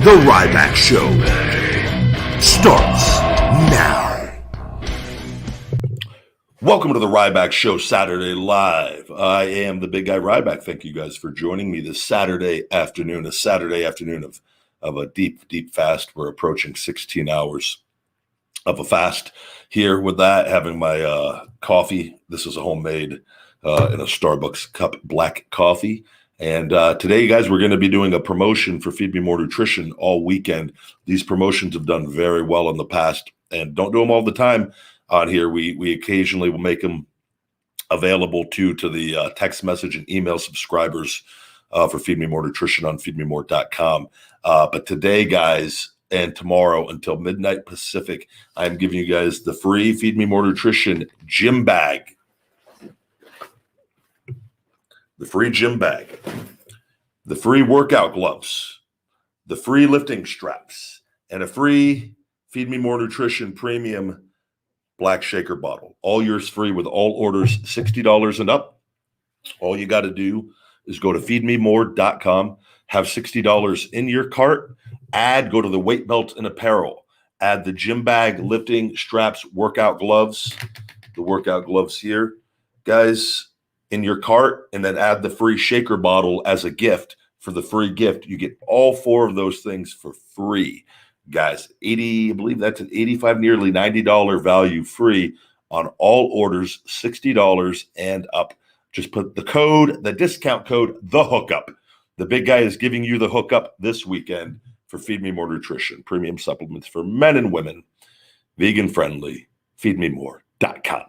The Ryback Show starts now. Welcome to the Ryback Show Saturday Live. I am the big guy Ryback. Thank you guys for joining me this Saturday afternoon, of a deep, deep fast. We're approaching 16 hours of a fast here with that, having my coffee. This is a homemade in a Starbucks cup black coffee. And today, guys, we're going to be doing a promotion for Feed Me More Nutrition all weekend. These promotions have done very well in the past, and don't do them all the time on here. We occasionally will make them available to the text message and email subscribers for Feed Me More Nutrition on feedmemore.com. But today, guys, and tomorrow until midnight Pacific, I'm giving you guys the free Feed Me More Nutrition gym bag. The free gym bag, the free workout gloves, the free lifting straps, and a free Feed Me More Nutrition premium black shaker bottle. All yours free with all orders $60 and up. All you got to do is go to feedmemore.com, have $60 in your cart, go to the Weight Belts and Apparel, add the gym bag, lifting straps, workout gloves, the workout gloves here, guys, in your cart, and then add the free shaker bottle as a gift. For the free gift, you get all four of those things for free, guys. I believe that's an $85, nearly $90 value free on all orders, $60 and up. Just put the discount code, THEHOOKUP. The big guy is giving you the hookup this weekend for Feed Me More Nutrition, premium supplements for men and women, vegan friendly, feedmemore.com.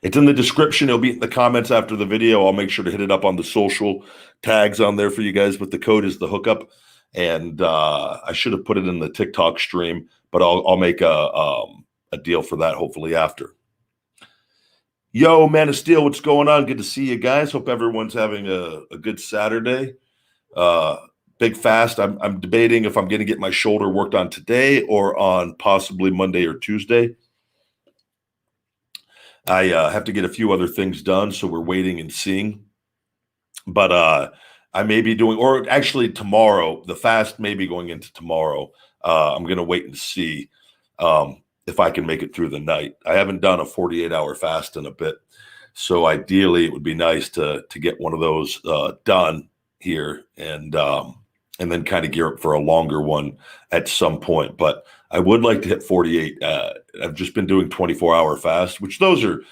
It's in the description. It'll be in the comments after the video. I'll make sure to hit it up on the social tags on there for you guys. But the code is the hookup, and I should have put it in the TikTok stream, but I'll make a deal for that hopefully after. Yo, Man of Steel, what's going on? Good to see you guys. Hope everyone's having a good Saturday. Big fast. I'm debating if I'm going to get my shoulder worked on today or on possibly Monday or Tuesday. I have to get a few other things done, so we're waiting and seeing. But I may be doing, or actually tomorrow, the fast may be going into tomorrow. I'm going to wait and see if I can make it through the night. I haven't done a 48-hour fast in a bit, so ideally it would be nice to get one of those done here and then kind of gear up for a longer one at some point. But I would like to hit 48. I've just been doing 24-hour fast, which those are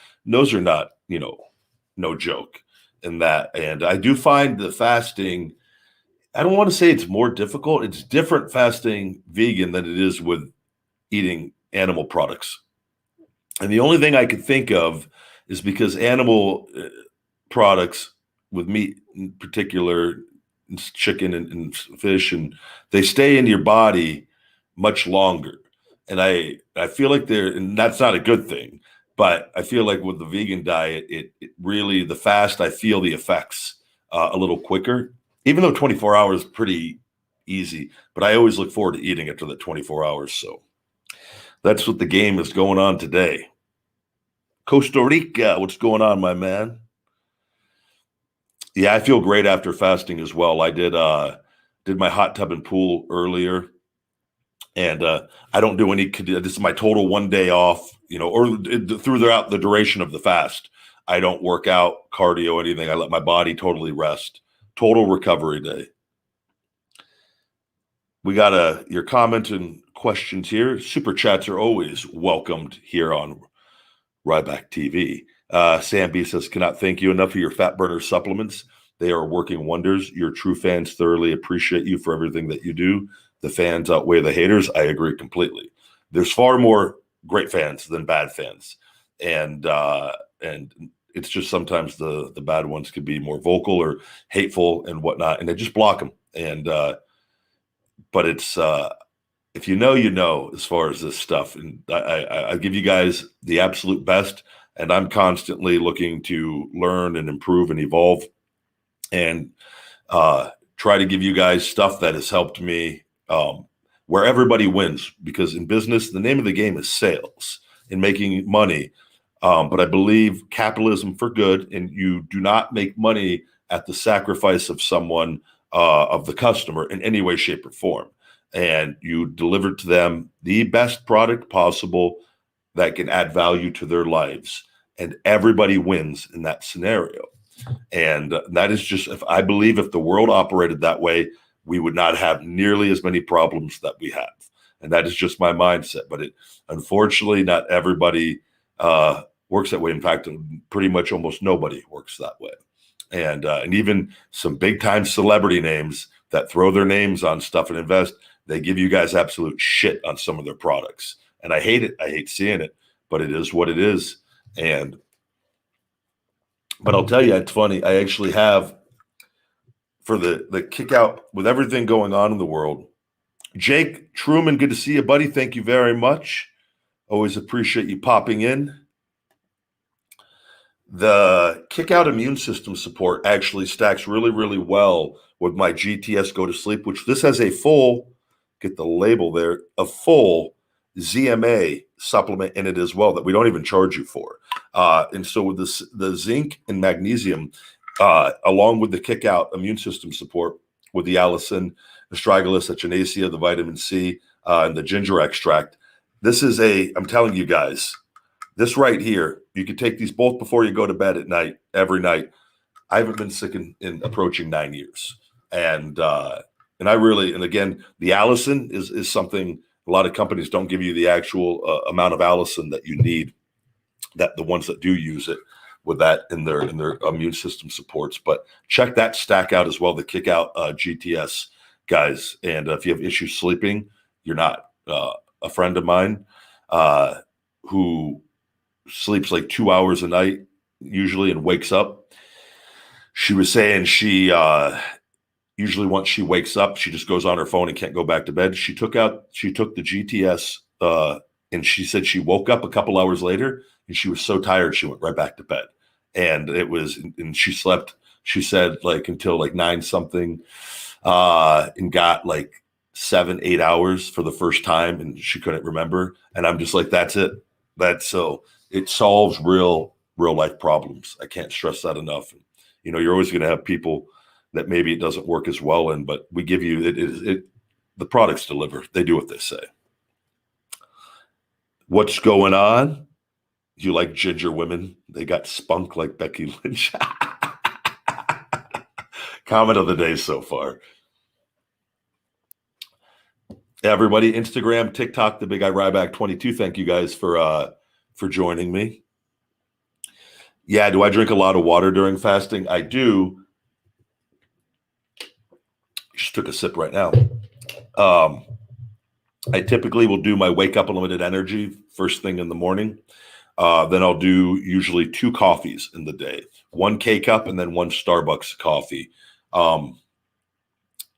not, no joke in that. And I do find the fasting, I don't want to say it's more difficult. It's different fasting vegan than it is with eating animal products. And the only thing I could think of is because animal products with meat in particular, chicken and fish, and they stay in your body much longer. And I feel like and that's not a good thing, but I feel like with the vegan diet, it really, the fast, I feel the effects a little quicker, even though 24 hours is pretty easy, but I always look forward to eating after that 24 hours. So that's what the game is going on today. Costa Rica, what's going on, my man? Yeah, I feel great after fasting as well. I did my hot tub and pool earlier, and I don't do any. This is my total 1 day off, or throughout the duration of the fast. I don't work out, cardio, anything. I let my body totally rest. Total recovery day. We got your comments and questions here. Super chats are always welcomed here on Ryback TV. Sam B says, cannot thank you enough for your fat burner supplements. They are working wonders. Your true fans thoroughly appreciate you for everything that you do. The fans outweigh the haters. I agree completely. There's far more great fans than bad fans. And it's just sometimes the bad ones could be more vocal or hateful and whatnot, and they just block them. And but it's if you know as far as this stuff. And I give you guys the absolute best. And I'm constantly looking to learn and improve and evolve and try to give you guys stuff that has helped me where everybody wins. Because in business, the name of the game is sales and making money. But I believe capitalism for good, and you do not make money at the sacrifice of someone of the customer in any way, shape, or form. And you deliver to them the best product possible that can add value to their lives. And everybody wins in that scenario. And that is just, if I believe if the world operated that way, we would not have nearly as many problems that we have. And that is just my mindset. But unfortunately, not everybody works that way. In fact, pretty much almost nobody works that way. And even some big time celebrity names that throw their names on stuff and invest, they give you guys absolute shit on some of their products. And I hate it. I hate seeing it, but it is what it is. But I'll tell you, it's funny. I actually have, for the kick out with everything going on in the world, Jake Truman, good to see you, buddy. Thank you very much. Always appreciate you popping in. The kick out immune system support actually stacks really, really well with my GTS Go to Sleep, which this has a full, get the label there, a full ZMA supplement in it as well that we don't even charge you for. And so with this, the zinc and magnesium, along with the kick out immune system support with the allicin, astragalus, echinacea, the vitamin C, and the ginger extract, this is I'm telling you guys, this right here, you can take these both before you go to bed at night, every night. I haven't been sick in approaching 9 years. And I really, and again, the allicin is something a lot of companies don't give you the actual amount of allicin that you need, that the ones that do use it with that in their immune system supports. But check that stack out as well, the kick out GTS, guys. And if you have issues sleeping, you're not. A friend of mine who sleeps like 2 hours a night usually and wakes up, she was saying she usually once she wakes up, she just goes on her phone and can't go back to bed. She took the GTS and she said she woke up a couple hours later and she was so tired she went right back to bed. And she slept, she said, like until like 9 something, and got like 7-8 hours for the first time, and she couldn't remember. And I'm just like, that's it. So it solves real life problems. I can't stress that enough. You know, you're always going to have people that maybe it doesn't work as well in, but we give you the products deliver. They do what they say. What's going on? You like ginger women? They got spunk like Becky Lynch. Comment of the day so far. Everybody, Instagram, TikTok, the Big Guy Ryback 22. Thank you guys for joining me. Yeah, do I drink a lot of water during fasting? I do. Just took a sip right now. I typically will do my Wake Up Unlimited Energy first thing in the morning. Then I'll do usually 2 coffees in the day, 1 K-Cup and then 1 Starbucks coffee. And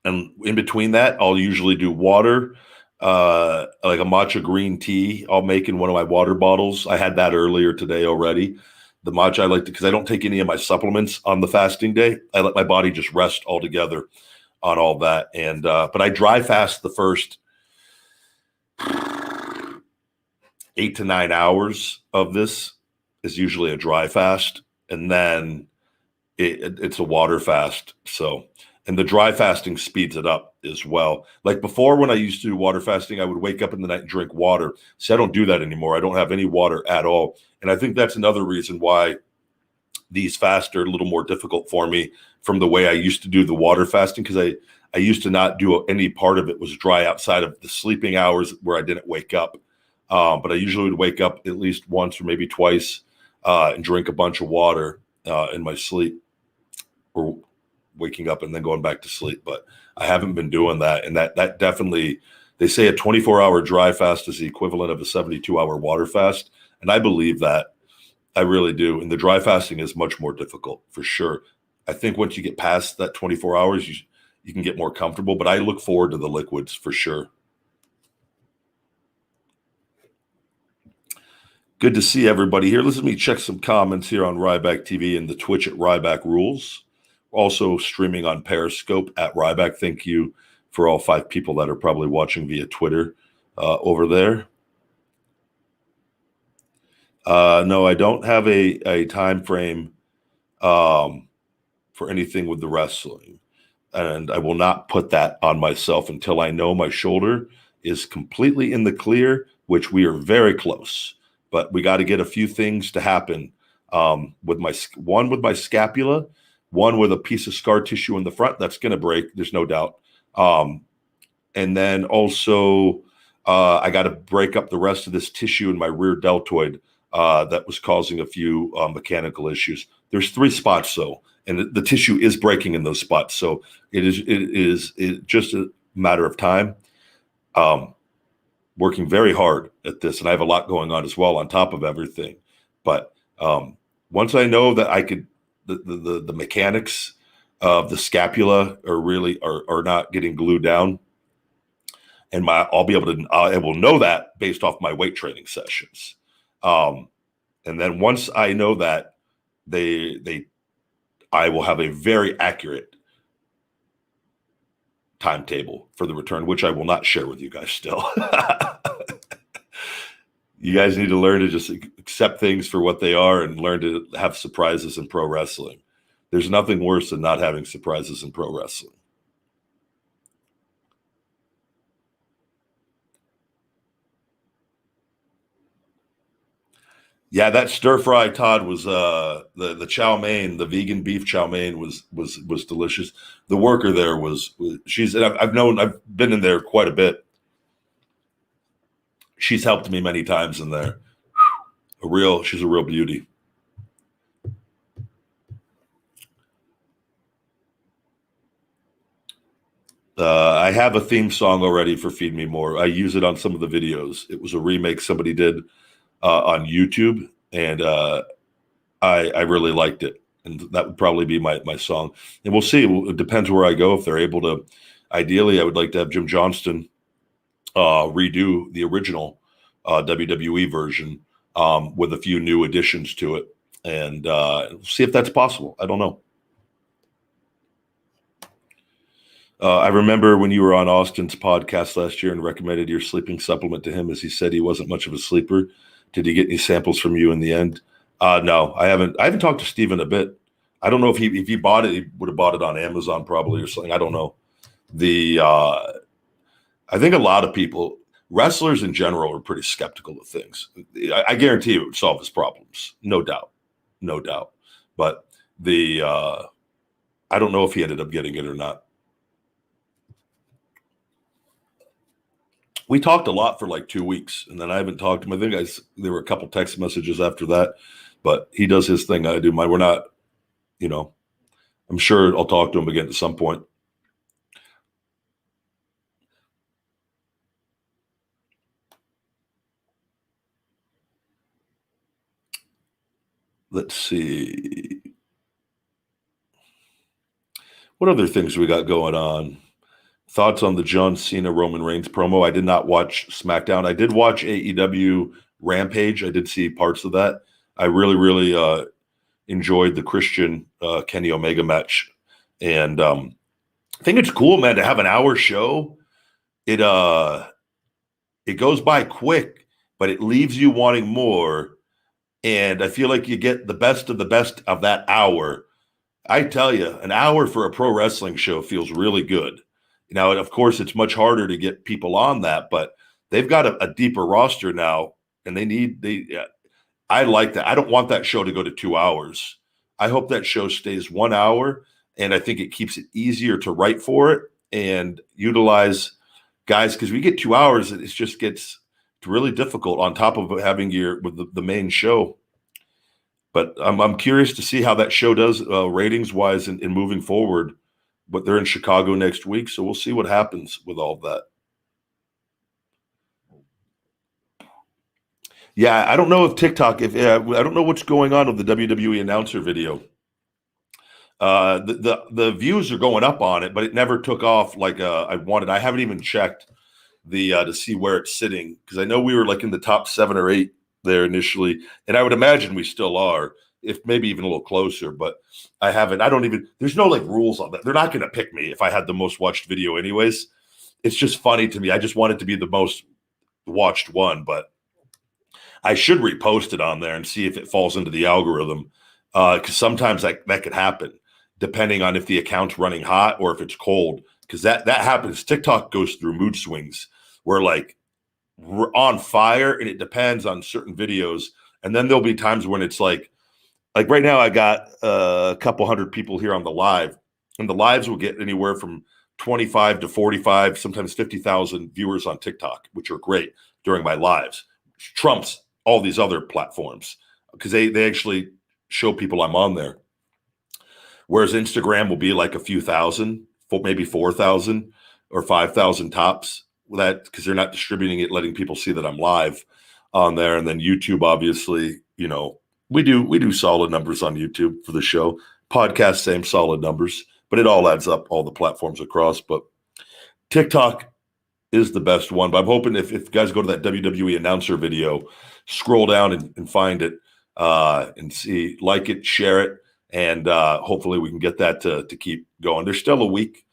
in between that, I'll usually do water, like a matcha green tea I'll make in one of my water bottles. I had that earlier today already. The matcha I like to, because I don't take any of my supplements on the fasting day. I let my body just rest altogether on all that. And but I dry fast the first 8 to 9 hours of this is usually a dry fast, and then it's a water fast. So, and the dry fasting speeds it up as well. Like before, when I used to do water fasting, I would wake up in the night and drink water. See, I don't do that anymore. I don't have any water at all. And I think that's another reason why these fasts are a little more difficult for me from the way I used to do the water fasting, because I used to not do any part of it was dry outside of the sleeping hours where I didn't wake up. But I usually would wake up at least once or maybe twice and drink a bunch of water in my sleep, or waking up and then going back to sleep. But I haven't been doing that. And that definitely, they say a 24-hour dry fast is the equivalent of a 72-hour water fast. And I believe that. I really do. And the dry fasting is much more difficult for sure. I think once you get past that 24 hours, you can get more comfortable. But I look forward to the liquids for sure. Good to see everybody here. Let me check some comments here on Ryback TV and the Twitch at Ryback Rules. Also streaming on Periscope at Ryback. Thank you for all 5 people that are probably watching via Twitter over there. No, I don't have a time frame for anything with the wrestling. and I will not put that on myself until I know my shoulder is completely in the clear, which we are very close. But we got to get a few things to happen with my scapula, one with a piece of scar tissue in the front that's going to break. There's no doubt. And then also I got to break up the rest of this tissue in my rear deltoid that was causing a few mechanical issues. There's 3 spots though, and the tissue is breaking in those spots. So it is just a matter of time. Working very hard at this, and I have a lot going on as well on top of everything. But once I know that I could, the mechanics of the scapula are not getting glued down, and I will know that based off my weight training sessions. And then once I know that, I will have a very accurate timetable for the return, which I will not share with you guys still. You guys need to learn to just accept things for what they are and learn to have surprises in pro wrestling. There's nothing worse than not having surprises in pro wrestling. Yeah, that stir fry, Todd, was the chow mein, the vegan beef chow mein was delicious. The worker there I've been in there quite a bit. She's helped me many times in there. She's a real beauty. I have a theme song already for Feed Me More. I use it on some of the videos. It was a remake somebody did on YouTube, and I really liked it. And that would probably be my song. And we'll see. It depends where I go. If they're able to, ideally, I would like to have Jim Johnston redo the original WWE version with a few new additions to it, and see if that's possible. I don't know. I remember when you were on Austin's podcast last year and recommended your sleeping supplement to him, as he said he wasn't much of a sleeper. Did he get any samples from you in the end? No, I haven't. I haven't talked to Steve in a bit. I don't know if he bought it. He would have bought it on Amazon probably or something. I don't know. I think a lot of people, wrestlers in general, are pretty skeptical of things. I guarantee you it would solve his problems. No doubt. No doubt. But I don't know if he ended up getting it or not. We talked a lot for like 2 weeks, and then I haven't talked to him. I think there were a couple text messages after that, but he does his thing. I do mine. We're not, I'm sure I'll talk to him again at some point. Let's see. What other things we got going on? Thoughts on the John Cena Roman Reigns promo? I did not watch SmackDown. I did watch AEW Rampage. I did see parts of that. I really, really enjoyed the Christian Kenny Omega match. And I think it's cool, man, to have an hour show. It goes by quick, but it leaves you wanting more. And I feel like you get the best of that hour. I tell you, an hour for a pro wrestling show feels really good. Now, of course, it's much harder to get people on that, but they've got a deeper roster now, and I like that. I don't want that show to go to 2 hours. I hope that show stays 1 hour, and I think it keeps it easier to write for it and utilize guys, because we get 2 hours, it just gets really difficult on top of having the main show. But I'm curious to see how that show does ratings wise in moving forward. But they're in Chicago next week, so we'll see what happens with all that. Yeah, I don't know if TikTok. I don't know what's going on with the WWE announcer video. The views are going up on it, but it never took off like I wanted. I haven't even checked to see where it's sitting, because I know we were like in the top 7 or 8 there initially, and I would imagine we still are, if maybe even a little closer, but there's no like rules on that. They're not going to pick me if I had the most watched video anyways. It's just funny to me. I just want it to be the most watched one, but I should repost it on there and see if it falls into the algorithm. Cause sometimes that could happen. depending on if the account's running hot or if it's cold, because that happens. TikTok goes through mood swings where like we're on fire, and it depends on certain videos. And then there'll be times when it's like right now I got a couple hundred people here on the live, and the lives will get anywhere from 25 to 45, sometimes 50,000 viewers on TikTok, which are great during my lives. Trumps all these other platforms because they actually show people I'm on there. Whereas Instagram will be like a few thousand, maybe 4,000 or 5,000 tops. That because they're not distributing it, letting people see that I'm live on there. And then YouTube, obviously, you know, we do solid numbers on YouTube for the show. Podcast, same solid numbers, but it all adds up, all the platforms across. But TikTok is the best one. But I'm hoping if you guys go to that WWE announcer video, scroll down and find it and see, like it, share it. And hopefully we can get that to keep going. There's still a week,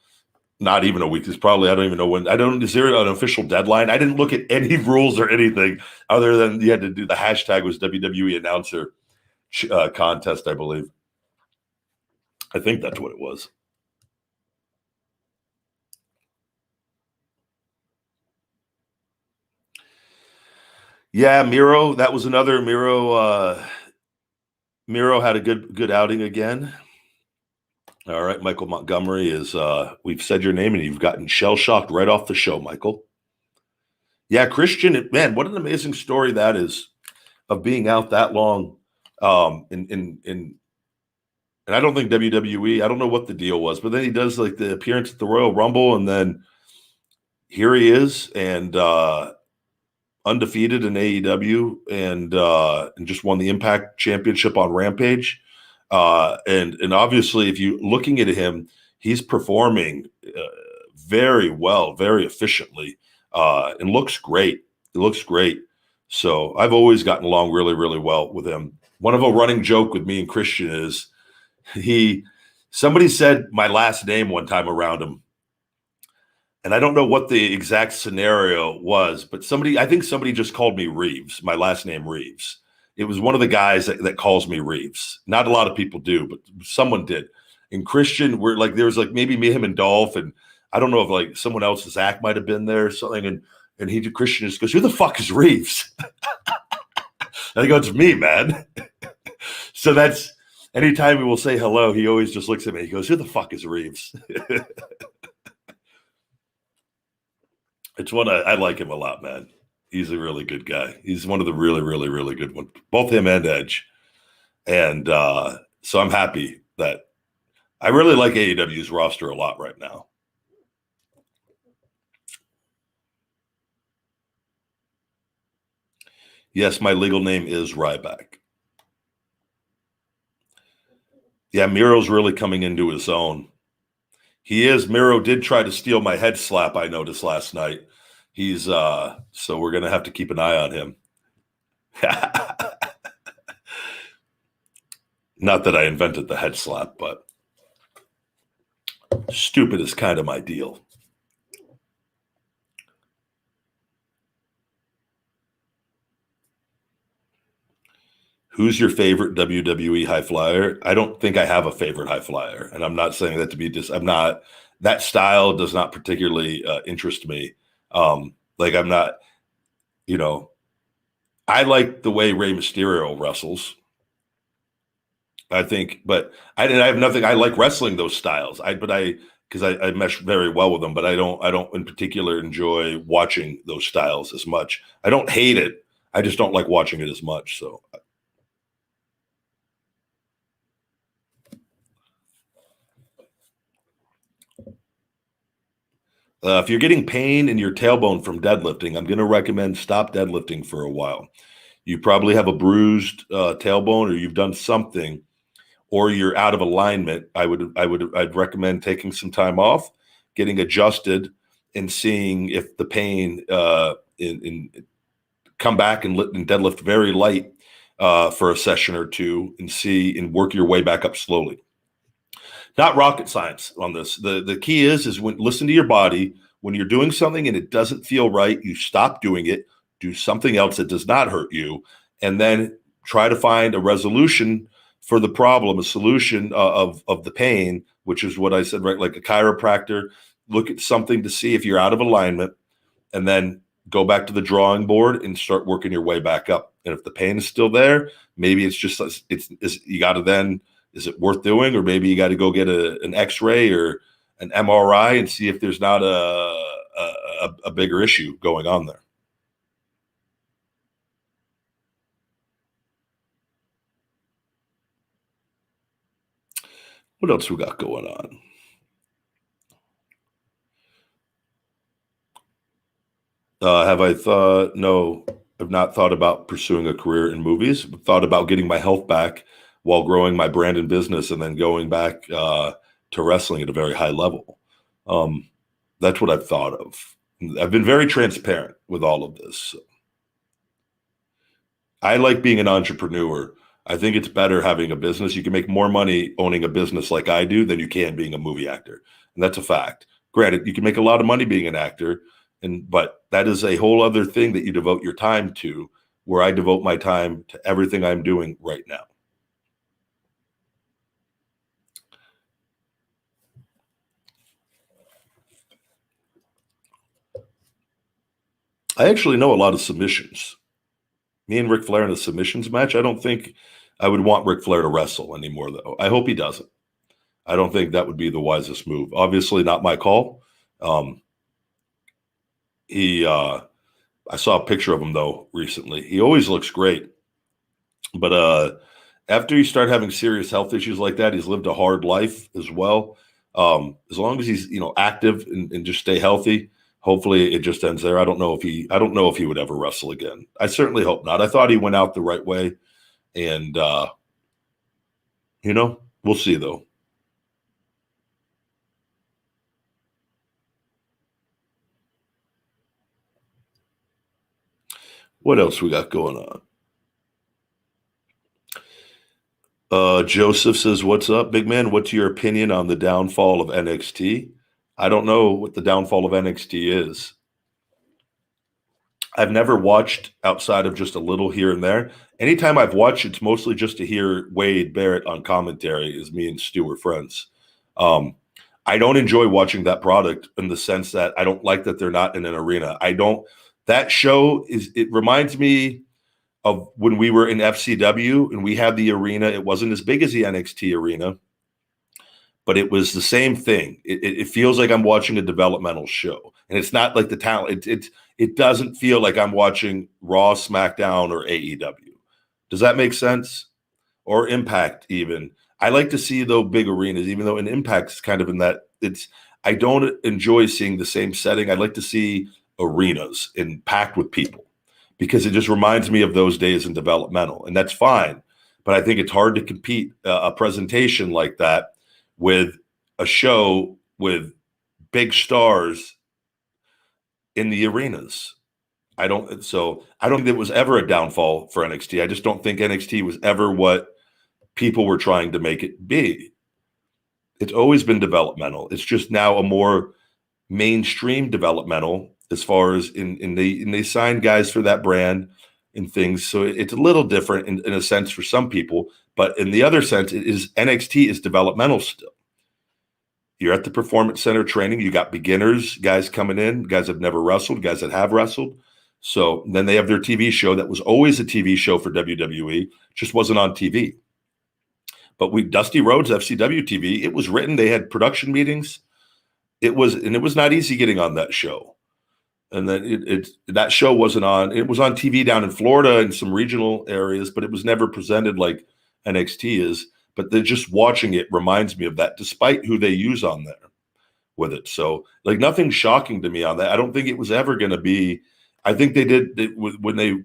not even a week. It's probably, I don't even know when. Is there an official deadline? I didn't look at any rules or anything other than you had to do the hashtag was WWE announcer contest, I believe. I think that's what it was. Yeah, Miro. That was another Miro. Miro had a good outing again. All right, Michael Montgomery is. We've said your name and you've gotten shell shocked right off the show, Michael. Yeah, Christian. Man, what an amazing story that is of being out that long. And I don't think WWE. I don't know what the deal was, but then he does like the appearance at the Royal Rumble, and then here he is and undefeated in AEW and just won the Impact Championship on Rampage. And obviously, if you looking at him, he's performing very well, very efficiently, and looks great. It looks great. So I've always gotten along really, really well with him. One of a running joke with me and Christian is somebody said my last name one time around him. And I don't know what the exact scenario was, but I think somebody just called me Reeves, my last name Reeves. It was one of the guys that calls me Reeves. Not a lot of people do, but someone did. And Christian, there was like maybe me, him, and Dolph, and I don't know if like someone else, Zach might have been there or something. And Christian just goes, "Who the fuck is Reeves?" And I go, "It's me, man." So that's anytime he will say hello, he always just looks at me. He goes, "Who the fuck is Reeves?" It's one I like him a lot, man. He's a really good guy. He's one of the really, really, really good ones. Both him and Edge. And so I'm happy that I really like AEW's roster a lot right now. Yes, my legal name is Ryback. Yeah, Miro's really coming into his own. He is. Miro did try to steal my head slap, I noticed last night. He's so we're gonna have to keep an eye on him. Not that I invented the head slap, but stupid is kind of my deal. Who's your favorite WWE high flyer? I don't think I have a favorite high flyer, and I'm not saying that to be I'm not. That style does not particularly interest me. Like I'm not, I like the way Rey Mysterio wrestles. I think, but I have nothing. I like wrestling those styles. Because I mesh very well with them, but I don't in particular enjoy watching those styles as much. I don't hate it. I just don't like watching it as much. So. If you're getting pain in your tailbone from deadlifting, I'm going to recommend stop deadlifting for a while. You probably have a bruised tailbone, or you've done something, or you're out of alignment. I'd recommend taking some time off, getting adjusted, and seeing if the pain come back and deadlift very light for a session or two, and work your way back up slowly. Not rocket science on this. The key is when listen to your body. When you're doing something and it doesn't feel right, you stop doing it, do something else that does not hurt you, and then try to find a resolution for the problem, a solution of the pain, which is what I said, right? Like a chiropractor, look at something to see if you're out of alignment, and then go back to the drawing board and start working your way back up. And if the pain is still there, maybe it's just you got to then, is it worth doing? Or maybe you got to go get an X-ray or an MRI and see if there's not a bigger issue going on there. What else we got going on? Have I thought? No, I've not thought about pursuing a career in movies. I've thought about getting my health back while growing my brand and business, and then going back to wrestling at a very high level. That's what I've thought of. I've been very transparent with all of this. I like being an entrepreneur. I think it's better having a business. You can make more money owning a business like I do than you can being a movie actor. And that's a fact. Granted, you can make a lot of money being an actor, but that is a whole other thing that you devote your time to, where I devote my time to everything I'm doing right now. I actually know a lot of submissions. Me and Ric Flair in a submissions match, I don't think I would want Ric Flair to wrestle anymore, though. I hope he doesn't. I don't think that would be the wisest move. Obviously not my call. I saw a picture of him, though, recently. He always looks great. But after you start having serious health issues like that, he's lived a hard life as well. As long as he's, active and just stay healthy, hopefully it just ends there. I don't know if he would ever wrestle again. I certainly hope not. I thought he went out the right way, and we'll see though. What else we got going on? Joseph says, "What's up, big man? What's your opinion on the downfall of NXT?" I don't know what the downfall of NXT is. I've never watched outside of just a little here and there. Anytime I've watched, it's mostly just to hear Wade Barrett on commentary, as me and Stu are friends. I don't enjoy watching that product in the sense that I don't like that they're not in an arena. That show it reminds me of when we were in FCW and we had the arena. It wasn't as big as the NXT arena, but it was the same thing. It feels like I'm watching a developmental show, and it's not like the talent. It doesn't feel like I'm watching Raw, SmackDown, or AEW. Does that make sense? Or Impact even. I like to see though big arenas, even though in Impact is kind of in that. I don't enjoy seeing the same setting. I like to see arenas and packed with people, because it just reminds me of those days in developmental, and that's fine. But I think it's hard to compete a presentation like that with a show with big stars in the arenas. I don't think it was ever a downfall for NXT. I just don't think NXT was ever what people were trying to make it be. It's always been developmental. It's just now a more mainstream developmental, as far as in they sign guys for that brand and things. So it's a little different in a sense for some people, but in the other sense, NXT is developmental still. You're at the Performance Center training. You got beginners, guys coming in, guys that have never wrestled, guys that have wrestled. So then they have their TV show that was always a TV show for WWE, just wasn't on TV. But Dusty Rhodes, FCW TV, it was written. They had production meetings. It was not easy getting on that show. And then that show wasn't on. It was on TV down in Florida and some regional areas, but it was never presented like NXT is. But just watching it reminds me of that, despite who they use on there with it. So like nothing shocking to me on that. I don't think it was ever going to be. I think they did when they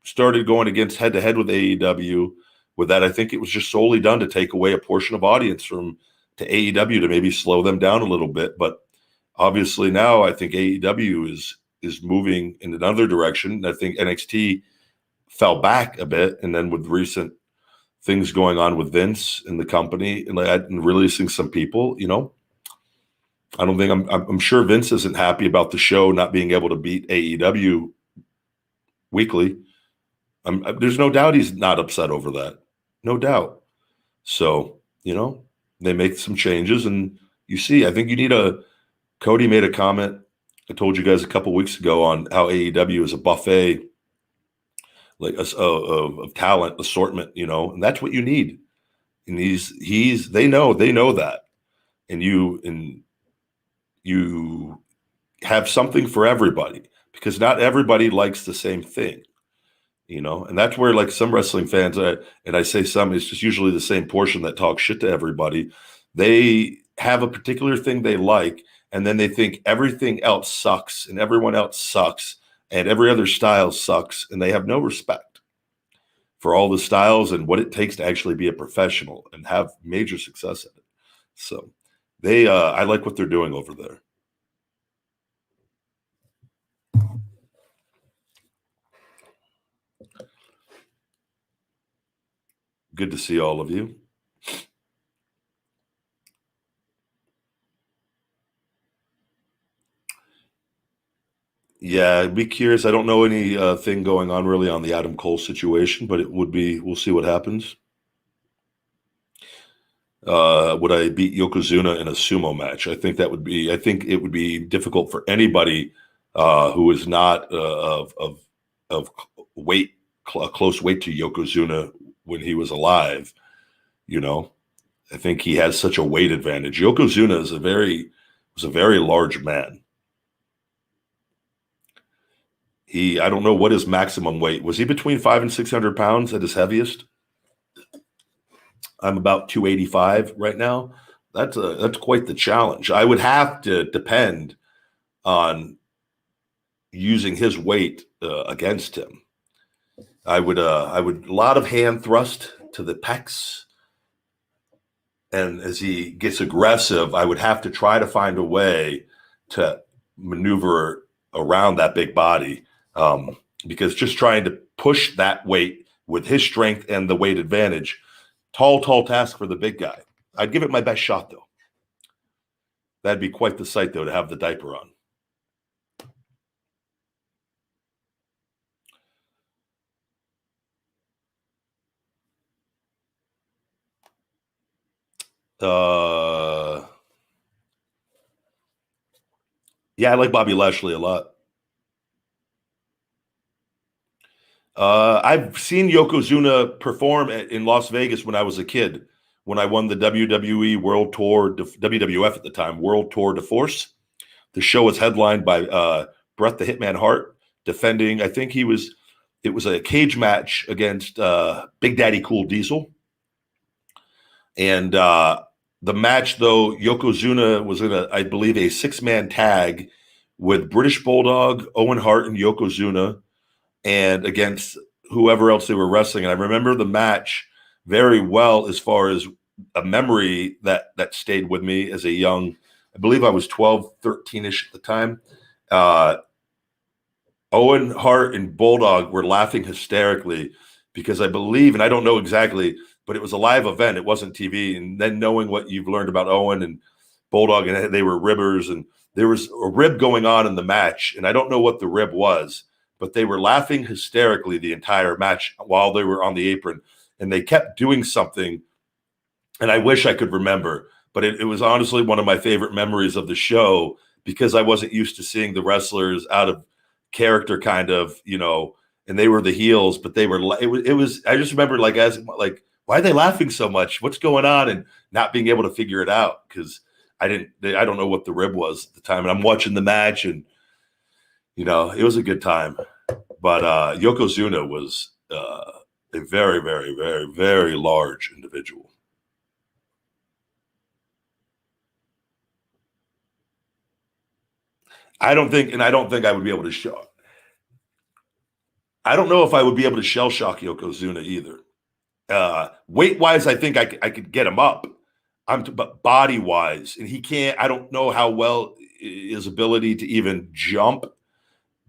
started going against head to head with AEW with that. I think it was just solely done to take away a portion of audience to AEW to maybe slow them down a little bit. But obviously now I think AEW is moving in another direction. I think NXT fell back a bit, and then with recent things going on with Vince and the company and releasing some people, I don't think I'm sure Vince isn't happy about the show not being able to beat AEW weekly. There's no doubt he's not upset over that. No doubt. So, they make some changes, and you see, I think you need Cody made a comment. I told you guys a couple weeks ago on how AEW is a buffet, like of talent assortment, and that's what you need. And they know that, and you have something for everybody, because not everybody likes the same thing, and that's where, like, some wrestling fans, and I say some, it's just usually the same portion that talks shit to everybody. They have a particular thing they like, and then they think everything else sucks and everyone else sucks and every other style sucks, and they have no respect for all the styles and what it takes to actually be a professional and have major success at it. So I like what they're doing over there. Good to see all of you. Yeah, I'd be curious. I don't know any thing going on really on the Adam Cole situation, but we'll see what happens. Would I beat Yokozuna in a sumo match? I think it would be difficult for anybody who is not of weight, close weight to Yokozuna when he was alive. I think he has such a weight advantage. Yokozuna was a very large man. I don't know what his maximum weight was. He between 500 and 600 pounds at his heaviest? I'm about 285 right now. That's quite the challenge. I would have to depend on using his weight against him. I would a lot of hand thrust to the pecs, and as he gets aggressive, I would have to try to find a way to maneuver around that big body, because just trying to push that weight with his strength and the weight advantage, tall task for the big guy. I'd give it my best shot, though. That'd be quite the sight, though, to have the diaper on. Yeah, I like Bobby Lashley a lot. I've seen Yokozuna perform in Las Vegas when I was a kid, when I won the WWE World Tour, WWF at the time, World Tour de Force. The show was headlined by Bret the Hitman Hart, defending, I think it was a cage match against Big Daddy Cool Diesel. And the match, though, Yokozuna was in I believe, a 6-man tag with British Bulldog, Owen Hart, and Yokozuna, and against whoever else they were wrestling. And I remember the match very well, as far as a memory that stayed with me as a young, I believe I was 12, 13-ish at the time. Owen Hart and Bulldog were laughing hysterically because I believe, and I don't know exactly, but it was a live event. It wasn't TV. And then knowing what you've learned about Owen and Bulldog, and they were ribbers, and there was a rib going on in the match, and I don't know what the rib was, but they were laughing hysterically the entire match while they were on the apron, and they kept doing something, and I wish I could remember, but it was honestly one of my favorite memories of the show, because I wasn't used to seeing the wrestlers out of character, kind of, and they were the heels, but it was I just remember, like, why are they laughing so much? What's going on? And not being able to figure it out, because I don't know what the rib was at the time. And I'm watching the match, and, it was a good time. But Yokozuna was a very, very, very, very large individual. I don't think I would be able to show. I don't know if I would be able to shell shock Yokozuna either. Weight wise, I think I could get him up. But body wise, and he can't. I don't know how well his ability to even jump.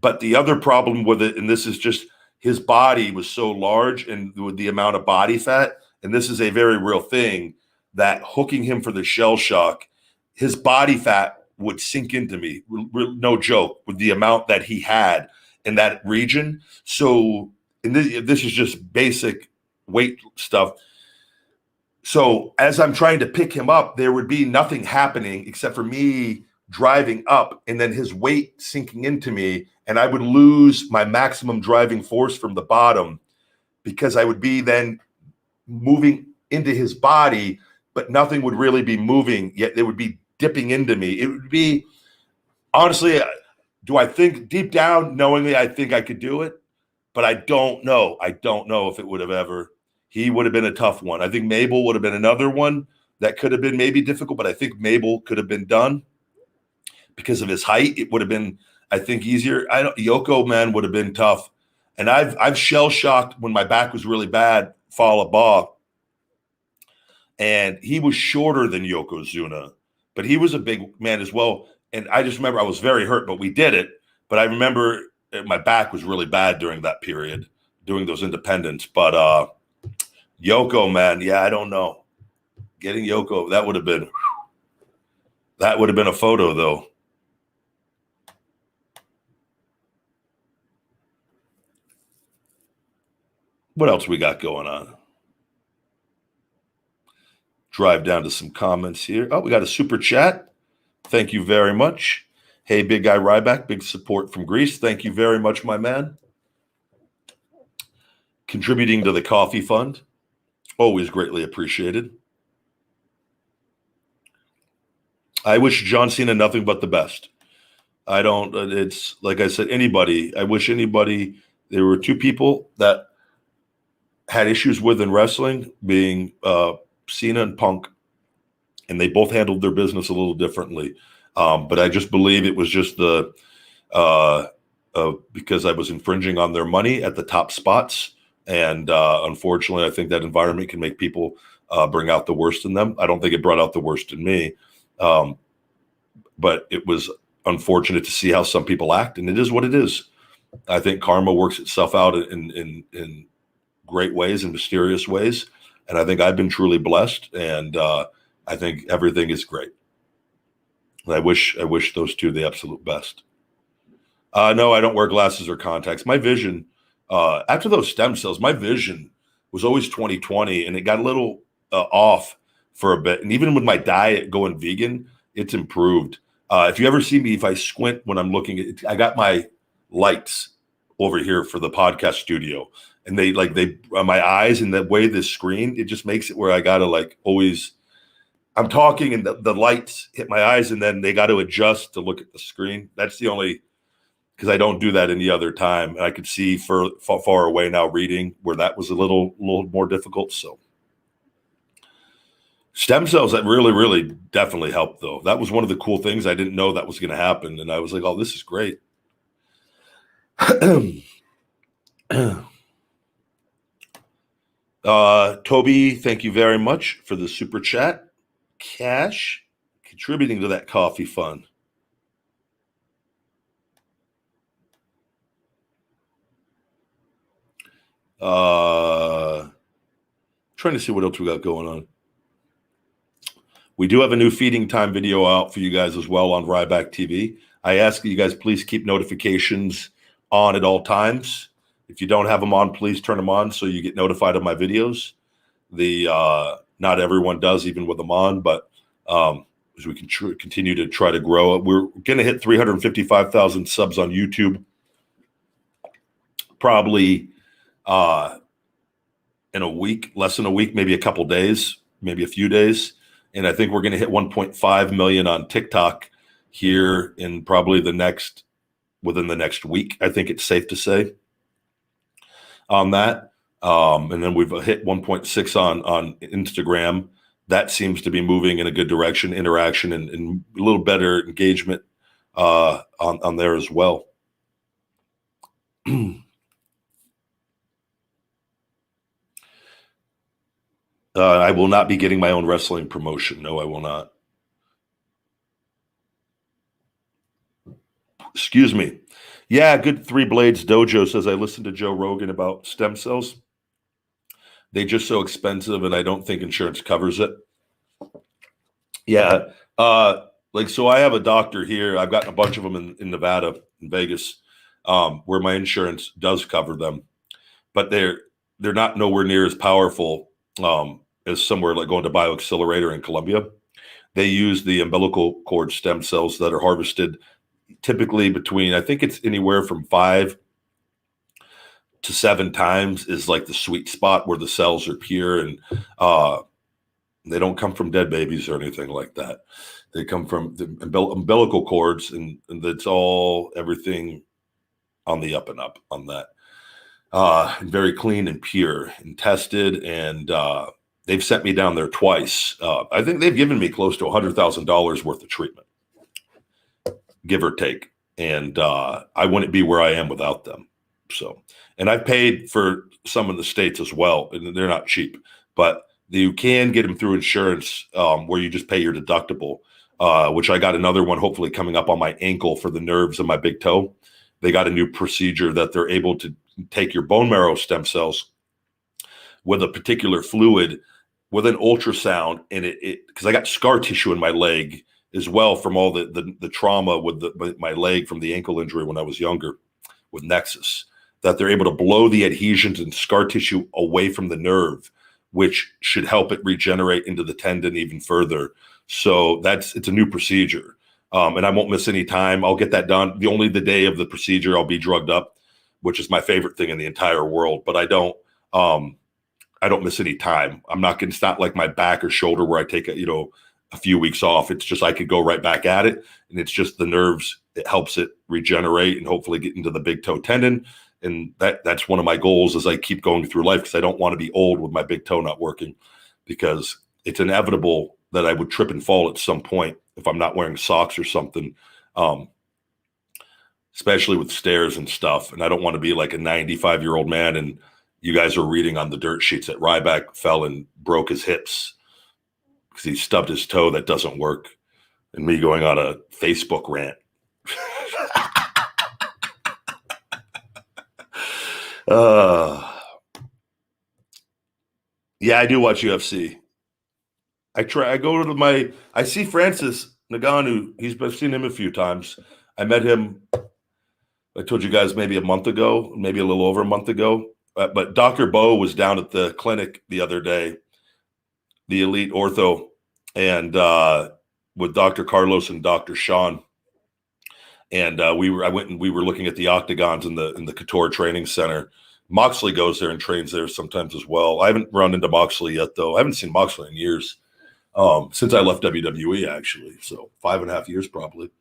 But the other problem with it, and this is just, his body was so large, and with the amount of body fat, and this is a very real thing, that hooking him for the shell shock, his body fat would sink into me. No joke, with the amount that he had in that region. So, and this is just basic weight stuff. So as I'm trying to pick him up, there would be nothing happening except for me driving up and then his weight sinking into me. And I would lose my maximum driving force from the bottom because I would be then moving into his body, but nothing would really be moving, yet it would be dipping into me. It would be, honestly, do I think deep down, knowingly, I think I could do it? But I don't know. I don't know if it would have ever. He would have been a tough one. I think Mabel would have been another one that could have been maybe difficult, but I think Mabel could have been done because of his height. It would have been, I think, easier. Yoko, man, would have been tough. And I've shell shocked when my back was really bad, Fallah Bah. And he was shorter than Yokozuna, but he was a big man as well. And I just remember I was very hurt, but we did it. But I remember my back was really bad during that period, doing those independents. But Yoko, man, yeah, I don't know. Getting Yoko, that would have been a photo, though. What else we got going on? Drive down to some comments here. Oh, we got a super chat. Thank you very much. Hey, big guy Ryback, big support from Greece. Thank you very much, my man. Contributing to the coffee fund. Always greatly appreciated. I wish John Cena nothing but the best. I don't, it's like I said, anybody, I wish anybody, there were two people that had issues with in wrestling, being Cena and Punk, and they both handled their business a little differently. But I just believe it was just the because I was infringing on their money at the top spots. And unfortunately, I think that environment can make people bring out the worst in them. I don't think it brought out the worst in me. But it was unfortunate to see how some people act, and it is what it is. I think karma works itself out in great ways and mysterious ways. And I think I've been truly blessed, and I think everything is great. And I wish those two the absolute best. No, I don't wear glasses or contacts. My vision, after those stem cells, my vision was always 20/20, and it got a little off for a bit. And even with my diet going vegan, it's improved. If you ever see me, if I squint when I'm looking at it, I got my lights over here for the podcast studio, and they my eyes and the way this screen, it just makes it where I gotta always, I'm talking and the lights hit my eyes, and then they got to adjust to look at the screen. That's the only, because I don't do that any other time. And I could see far away now reading, where that was a little more difficult. So stem cells, that really, really definitely helped, though. That was one of the cool things. I didn't know that was going to happen. And I was like, oh, this is great. Toby, thank you very much for the super chat. Cash contributing to that coffee fund. Trying to see what else we got going on. We do have a new feeding time video out for you guys as well on Ryback TV. I ask that you guys please keep notifications on at all times. If you don't have them on, please turn them on so you get notified of my videos. Not everyone does, even with them on, but as we can continue to try to grow, we're going to hit 355,000 subs on YouTube probably in a week, less than a week, maybe a couple days, maybe a few days. And I think we're going to hit 1.5 million on TikTok here in probably within the next week. I think it's safe to say on that. And then we've hit 1.6 on Instagram. That seems to be moving in a good direction, interaction and a little better engagement on there as well. I will not be getting my own wrestling promotion. No, I will not. Excuse me. Yeah, Good Three Blades Dojo says, I listened to Joe Rogan about stem cells. They're just so expensive, and I don't think insurance covers it. Yeah. So I have a doctor here. I've got a bunch of them in Nevada, in Vegas, where my insurance does cover them, but they're not nowhere near as powerful is somewhere like going to BioAccelerator in Colombia. They use the umbilical cord stem cells that are harvested typically between, I think it's anywhere from 5 to 7 times is like the sweet spot where the cells are pure, and they don't come from dead babies or anything like that. They come from the umbilical cords, and that's all everything on the up and up on that. And very clean and pure and tested, and they've sent me down there twice. I think they've given me close to $100,000 worth of treatment, give or take. And I wouldn't be where I am without them. So, and I've paid for some in the States as well, and they're not cheap, but you can get them through insurance where you just pay your deductible, which I got another one hopefully coming up on my ankle for the nerves in my big toe. They got a new procedure that they're able to take your bone marrow stem cells with a particular fluid with an ultrasound, and it because I got scar tissue in my leg as well from all the trauma with my leg from the ankle injury when I was younger with Nexus, that they're able to blow the adhesions and scar tissue away from the nerve, which should help it regenerate into the tendon even further. So it's a new procedure. And I won't miss any time. I'll get that done. The day of the procedure, I'll be drugged up, which is my favorite thing in the entire world. But I don't miss any time. It's not like my back or shoulder where I take a few weeks off. It's just I could go right back at it, and it's just the nerves. It helps it regenerate and hopefully get into the big toe tendon. And that's one of my goals as I keep going through life, because I don't want to be old with my big toe not working, because it's inevitable that I would trip and fall at some point if I'm not wearing socks or something, especially with stairs and stuff. And I don't want to be like a 95-year-old man and you guys are reading on the dirt sheets that Ryback fell and broke his hips because he stubbed his toe. That doesn't work. And me going on a Facebook rant. Yeah, I do watch UFC. I see Francis Ngannou. I've seen him a few times. I met him, I told you guys, maybe a month ago, maybe a little over a month ago. But Dr. Bo was down at the clinic the other day, the elite ortho, and with Dr. Carlos and Dr. Sean. And we were looking at the octagons in the Couture Training Center. Moxley goes there and trains there sometimes as well. I haven't run into Moxley yet, though. I haven't seen Moxley in years, since I left WWE, actually. So 5.5 years probably.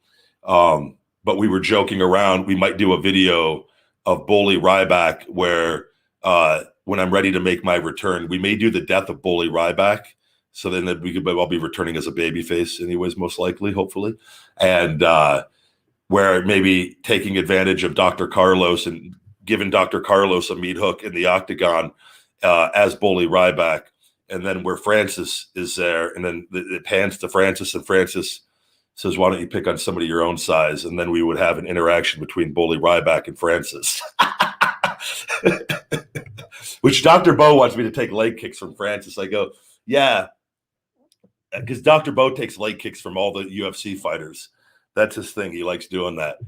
But we were joking around. We might do a video of Bully Ryback where when I'm ready to make my return, we may do the death of Bully Ryback. So then I'll be returning as a babyface anyways, most likely, hopefully. And where maybe taking advantage of Dr. Carlos and giving Dr. Carlos a meat hook in the octagon as Bully Ryback. And then where Francis is there, and then it pans to Francis, and Francis says, "Why don't you pick on somebody your own size?" And then we would have an interaction between Bully Ryback and Francis. Which Dr. Bo wants me to take leg kicks from Francis. I go, yeah, because Dr. Bo takes leg kicks from all the UFC fighters. That's his thing. He likes doing that.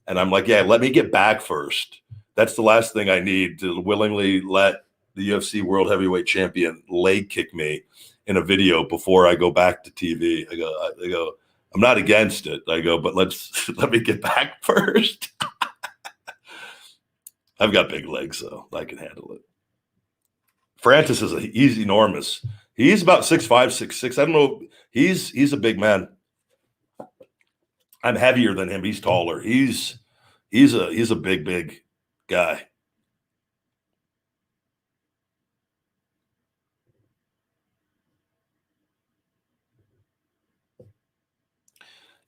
And I'm like, yeah, let me get back first. That's the last thing I need, to willingly let the UFC World Heavyweight Champion leg kick me in a video before I go back to TV. I go, I'm not against it. I go, but let me get back first. I've got big legs, so I can handle it. Francis he's enormous. He's about 6'5", 6'6". I don't know. He's a big man. I'm heavier than him. He's taller. He's a big guy.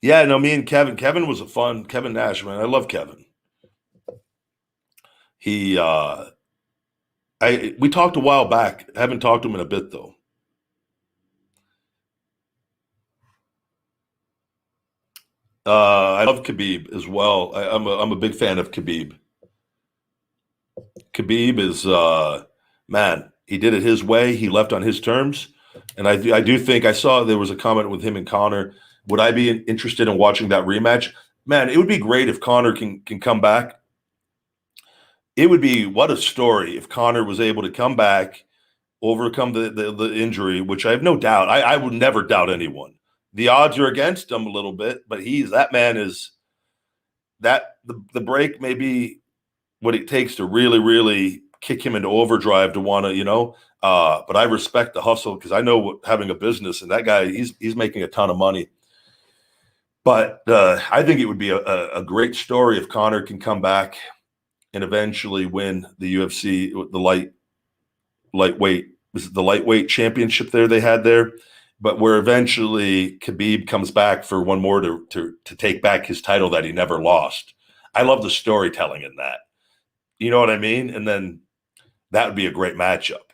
Yeah, no, me and Kevin was Kevin Nash, man. I love Kevin. We talked a while back. I haven't talked to him in a bit though. I love Khabib as well. I'm a big fan of Khabib. Khabib is man. He did it his way. He left on his terms, and I do think I saw there was a comment with him and Conor. Would I be interested in watching that rematch? Man, it would be great if Conor can come back. It would be, what a story if Conor was able to come back overcome the injury, which I have no doubt. I would never doubt anyone. The odds are against him a little bit, but that man is that the break may be what it takes to really, really kick him into overdrive to want to, but I respect the hustle because I know what having a business, and that guy, he's making a ton of money. But I think it would be a great story if Conor can come back and eventually win the UFC, the lightweight championship they had there, but where eventually Khabib comes back for one more to take back his title that he never lost. I love the storytelling in that. You know what I mean? And then that would be a great matchup.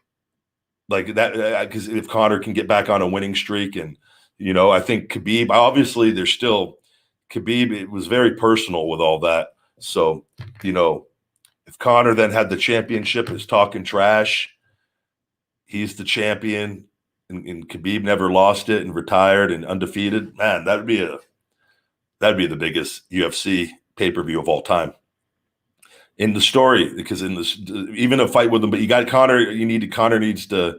Like that, because if Conor can get back on a winning streak, and I think Khabib, obviously Khabib, it was very personal with all that. So, if Conor then had the championship, is talking trash, he's the champion, and Khabib never lost it and retired and undefeated, man, that'd be the biggest UFC pay-per-view of all time. In the story, because in this, even a fight with him, but you got Conor, Conor needs to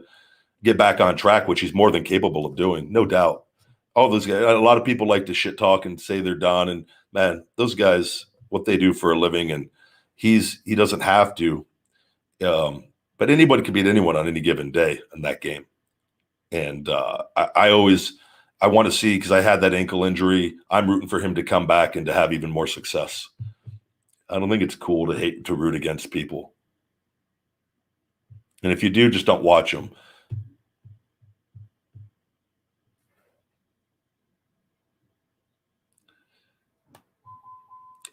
get back on track, which he's more than capable of doing, no doubt. All those guys, a lot of people like to shit talk and say they're done, and man, those guys, what they do for a living, and he doesn't have to. But anybody can beat anyone on any given day in that game. And I want to see, because I had that ankle injury, I'm rooting for him to come back and to have even more success. I don't think it's cool to root against people. And if you do, just don't watch them.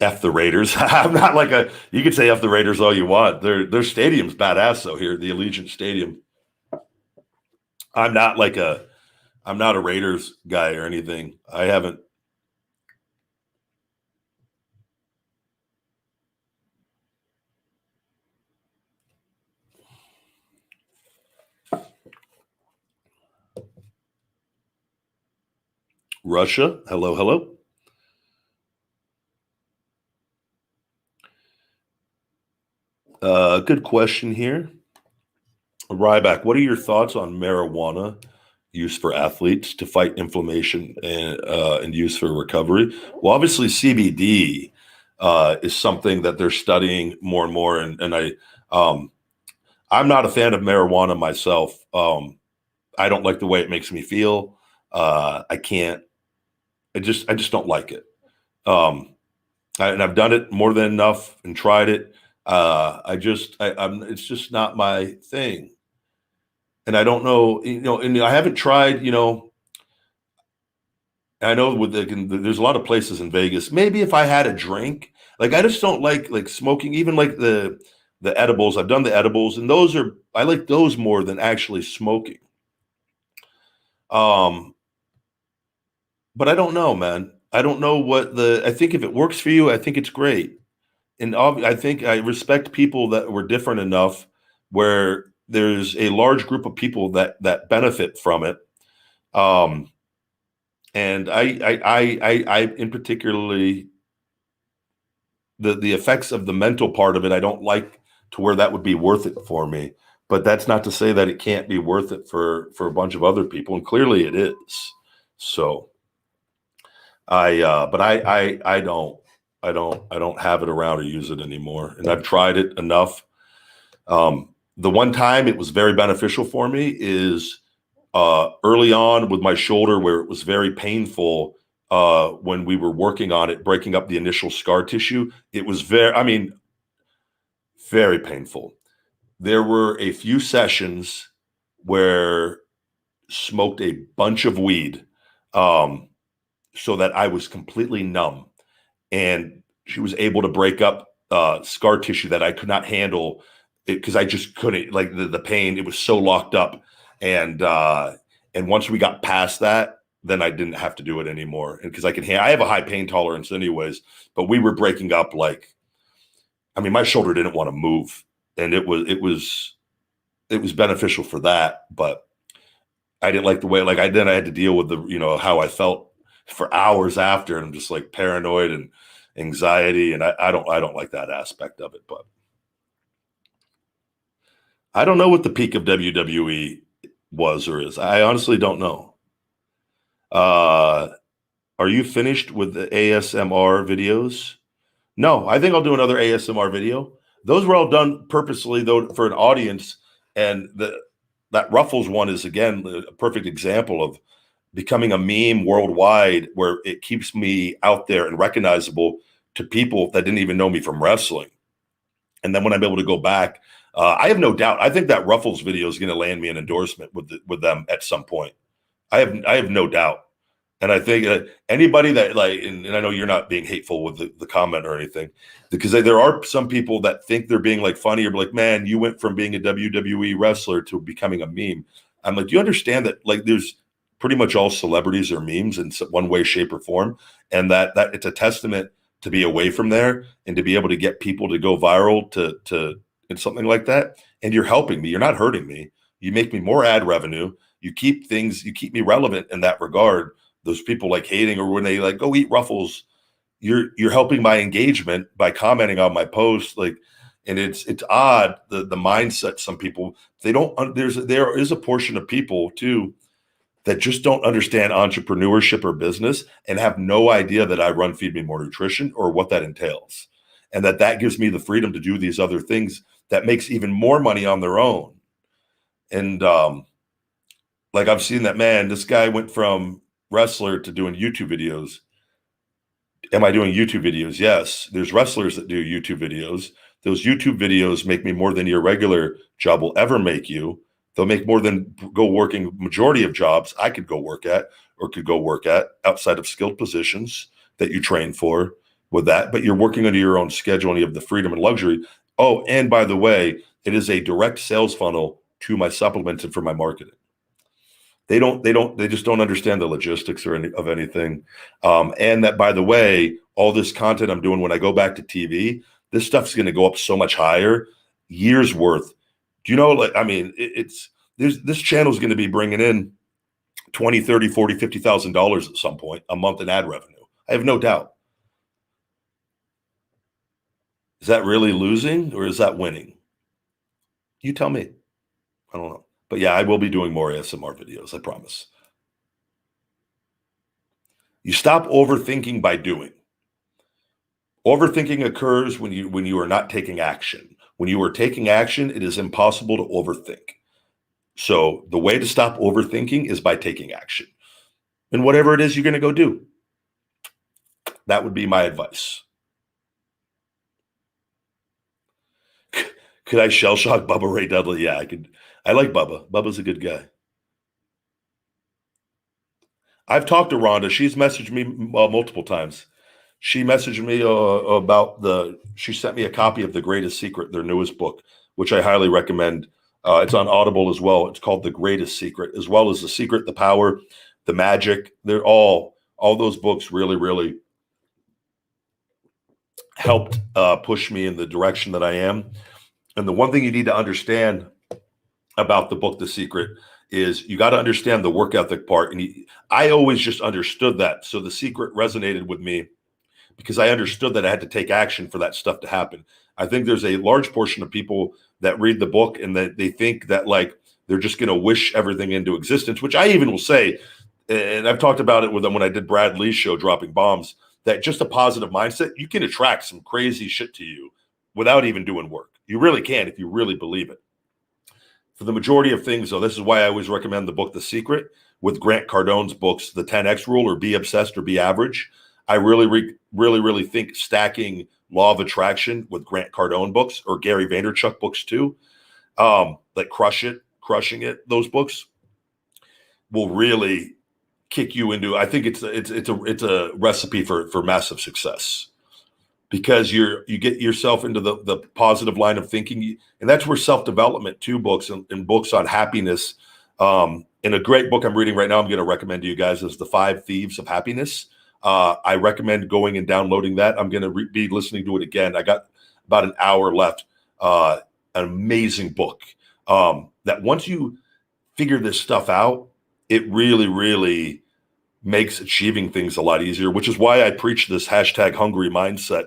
F the Raiders. I'm not you could say F the Raiders all you want. Their stadium's badass though here, the Allegiant Stadium. I'm not a Raiders guy or anything. I haven't. Russia. Hello, hello. Good question here. Ryback, what are your thoughts on marijuana use for athletes to fight inflammation and use for recovery? Well, obviously CBD is something that they're studying more and more. And I'm not a fan of marijuana myself. I don't like the way it makes me feel. I just don't like it. And I've done it more than enough and tried it. It's just not my thing. And I don't know, and I haven't tried, I know there's a lot of places in Vegas. Maybe if I had a drink, I just don't like smoking, even like the edibles. I've done the edibles, and I like those more than actually smoking. But I don't know, man. I don't know I think if it works for you, I think it's great. And I think I respect people that were different enough where there's a large group of people that benefit from it. And I in particularly the effects of the mental part of it, I don't like to where that would be worth it for me. But that's not to say that it can't be worth it for a bunch of other people, and clearly it is. So I don't have it around or use it anymore, and I've tried it enough. The one time it was very beneficial for me is early on with my shoulder, where it was very painful when we were working on it, breaking up the initial scar tissue. It was very painful. There were a few sessions where smoked a bunch of weed so that I was completely numb, and she was able to break up scar tissue that I could not handle because I just couldn't, like the pain, it was so locked up. And once we got past that, then I didn't have to do it anymore. And because I have a high pain tolerance anyways, but we were breaking up my shoulder didn't want to move, and it was beneficial for that, but I didn't like the way, then I had to deal with how I felt for hours after, and I'm just paranoid and anxiety. And I don't like that aspect of it, but I don't know what the peak of WWE was or is. I honestly don't know. Are you finished with the ASMR videos? No, I think I'll do another ASMR video. Those were all done purposely, though, for an audience. And that Ruffles one is, again, a perfect example of becoming a meme worldwide, where it keeps me out there and recognizable to people that didn't even know me from wrestling. And then when I'm able to go back, I have no doubt. I think that Ruffles video is going to land me an endorsement with them at some point. I have no doubt. And I think anybody that and I know you're not being hateful with the comment or anything, because there are some people that think they're being like funny or like, man, you went from being a WWE wrestler to becoming a meme. I'm like, do you understand that there's pretty much all celebrities are memes in one way, shape, or form, and that it's a testament to be away from there and to be able to get people to go viral to and something like that. And you're helping me. You're not hurting me. You make me more ad revenue. You keep me relevant in that regard. Those people like hating or when they like go eat Ruffles, you're helping my engagement by commenting on my post. And it's odd the mindset. Some people, they don't. There is a portion of people too that just don't understand entrepreneurship or business and have no idea that I run Feed Me More Nutrition or what that entails, and that gives me the freedom to do these other things that makes even more money on their own. And I've seen that, man, this guy went from wrestler to doing YouTube videos. Am I doing YouTube videos? Yes. There's wrestlers that do YouTube videos. Those YouTube videos make me more than your regular job will ever make you. They'll make more than go working majority of jobs I could go work at or could go work at outside of skilled positions that you train for with that. But you're working under your own schedule and you have the freedom and luxury. Oh, and by the way, it is a direct sales funnel to my supplements and for my marketing. They just don't understand the logistics of anything. And that, by the way, all this content I'm doing when I go back to TV, this stuff's going to go up so much higher, years worth. Do you know, this channel is going to be bringing in $20, $30, $40, $50,000 at some point a month in ad revenue. I have no doubt. Is that really losing or is that winning? You tell me. I don't know. But yeah, I will be doing more ASMR videos, I promise. You stop overthinking by doing. Overthinking occurs when you are not taking action. When you are taking action, it is impossible to overthink. So the way to stop overthinking is by taking action. And whatever it is you're going to go do. That would be my advice. Could I shell shock Bubba Ray Dudley? Yeah, I could. I like Bubba. Bubba's a good guy. I've talked to Rhonda. She's messaged me multiple times. She messaged me she sent me a copy of The Greatest Secret, their newest book, which I highly recommend. It's on Audible as well. It's called The Greatest Secret, as well as The Secret, The Power, The Magic. They're all those books really, really helped push me in the direction that I am. And the one thing you need to understand about the book, The Secret, is you got to understand the work ethic part. And I always just understood that. So The Secret resonated with me because I understood that I had to take action for that stuff to happen. I think there's a large portion of people that read the book and that they think that they're just going to wish everything into existence, which I even will say, and I've talked about it with them when I did Brad Lee's show, Dropping Bombs, that just a positive mindset, you can attract some crazy shit to you without even doing work. You really can if you really believe it. For the majority of things, though, this is why I always recommend the book The Secret with Grant Cardone's books, The 10X Rule or Be Obsessed or Be Average. I really think stacking Law of Attraction with Grant Cardone books or Gary Vaynerchuk books too, like Crushing It, those books will really kick you into. I think it's a recipe for massive success. Because you get yourself into the positive line of thinking. And that's where self-development too, books and books on happiness. And a great book I'm reading right now, I'm going to recommend to you guys, is The 5 Thieves of Happiness. I recommend going and downloading that. I'm going to be listening to it again. I got about an hour left. An amazing book that once you figure this stuff out, it really, really makes achieving things a lot easier, which is why I preach this #hungry mindset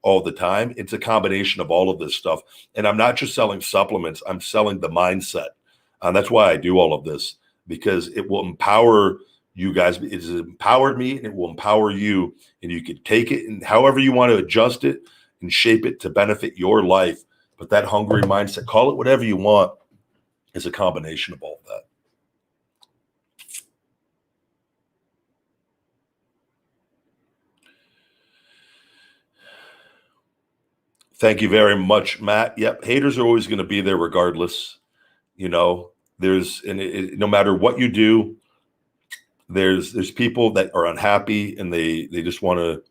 all the time. It's a combination of all of this stuff. And I'm not just selling supplements, I'm selling the mindset. And that's why I do all of this, because it will empower you guys. It has empowered me, and it will empower you. And you can take it and however you want to adjust it and shape it to benefit your life. But that hungry mindset, call it whatever you want, is a combination of all of that. Thank you very much, Matt. Yep, haters are always going to be there regardless. You know, no matter what you do, there's people that are unhappy, and they just want to,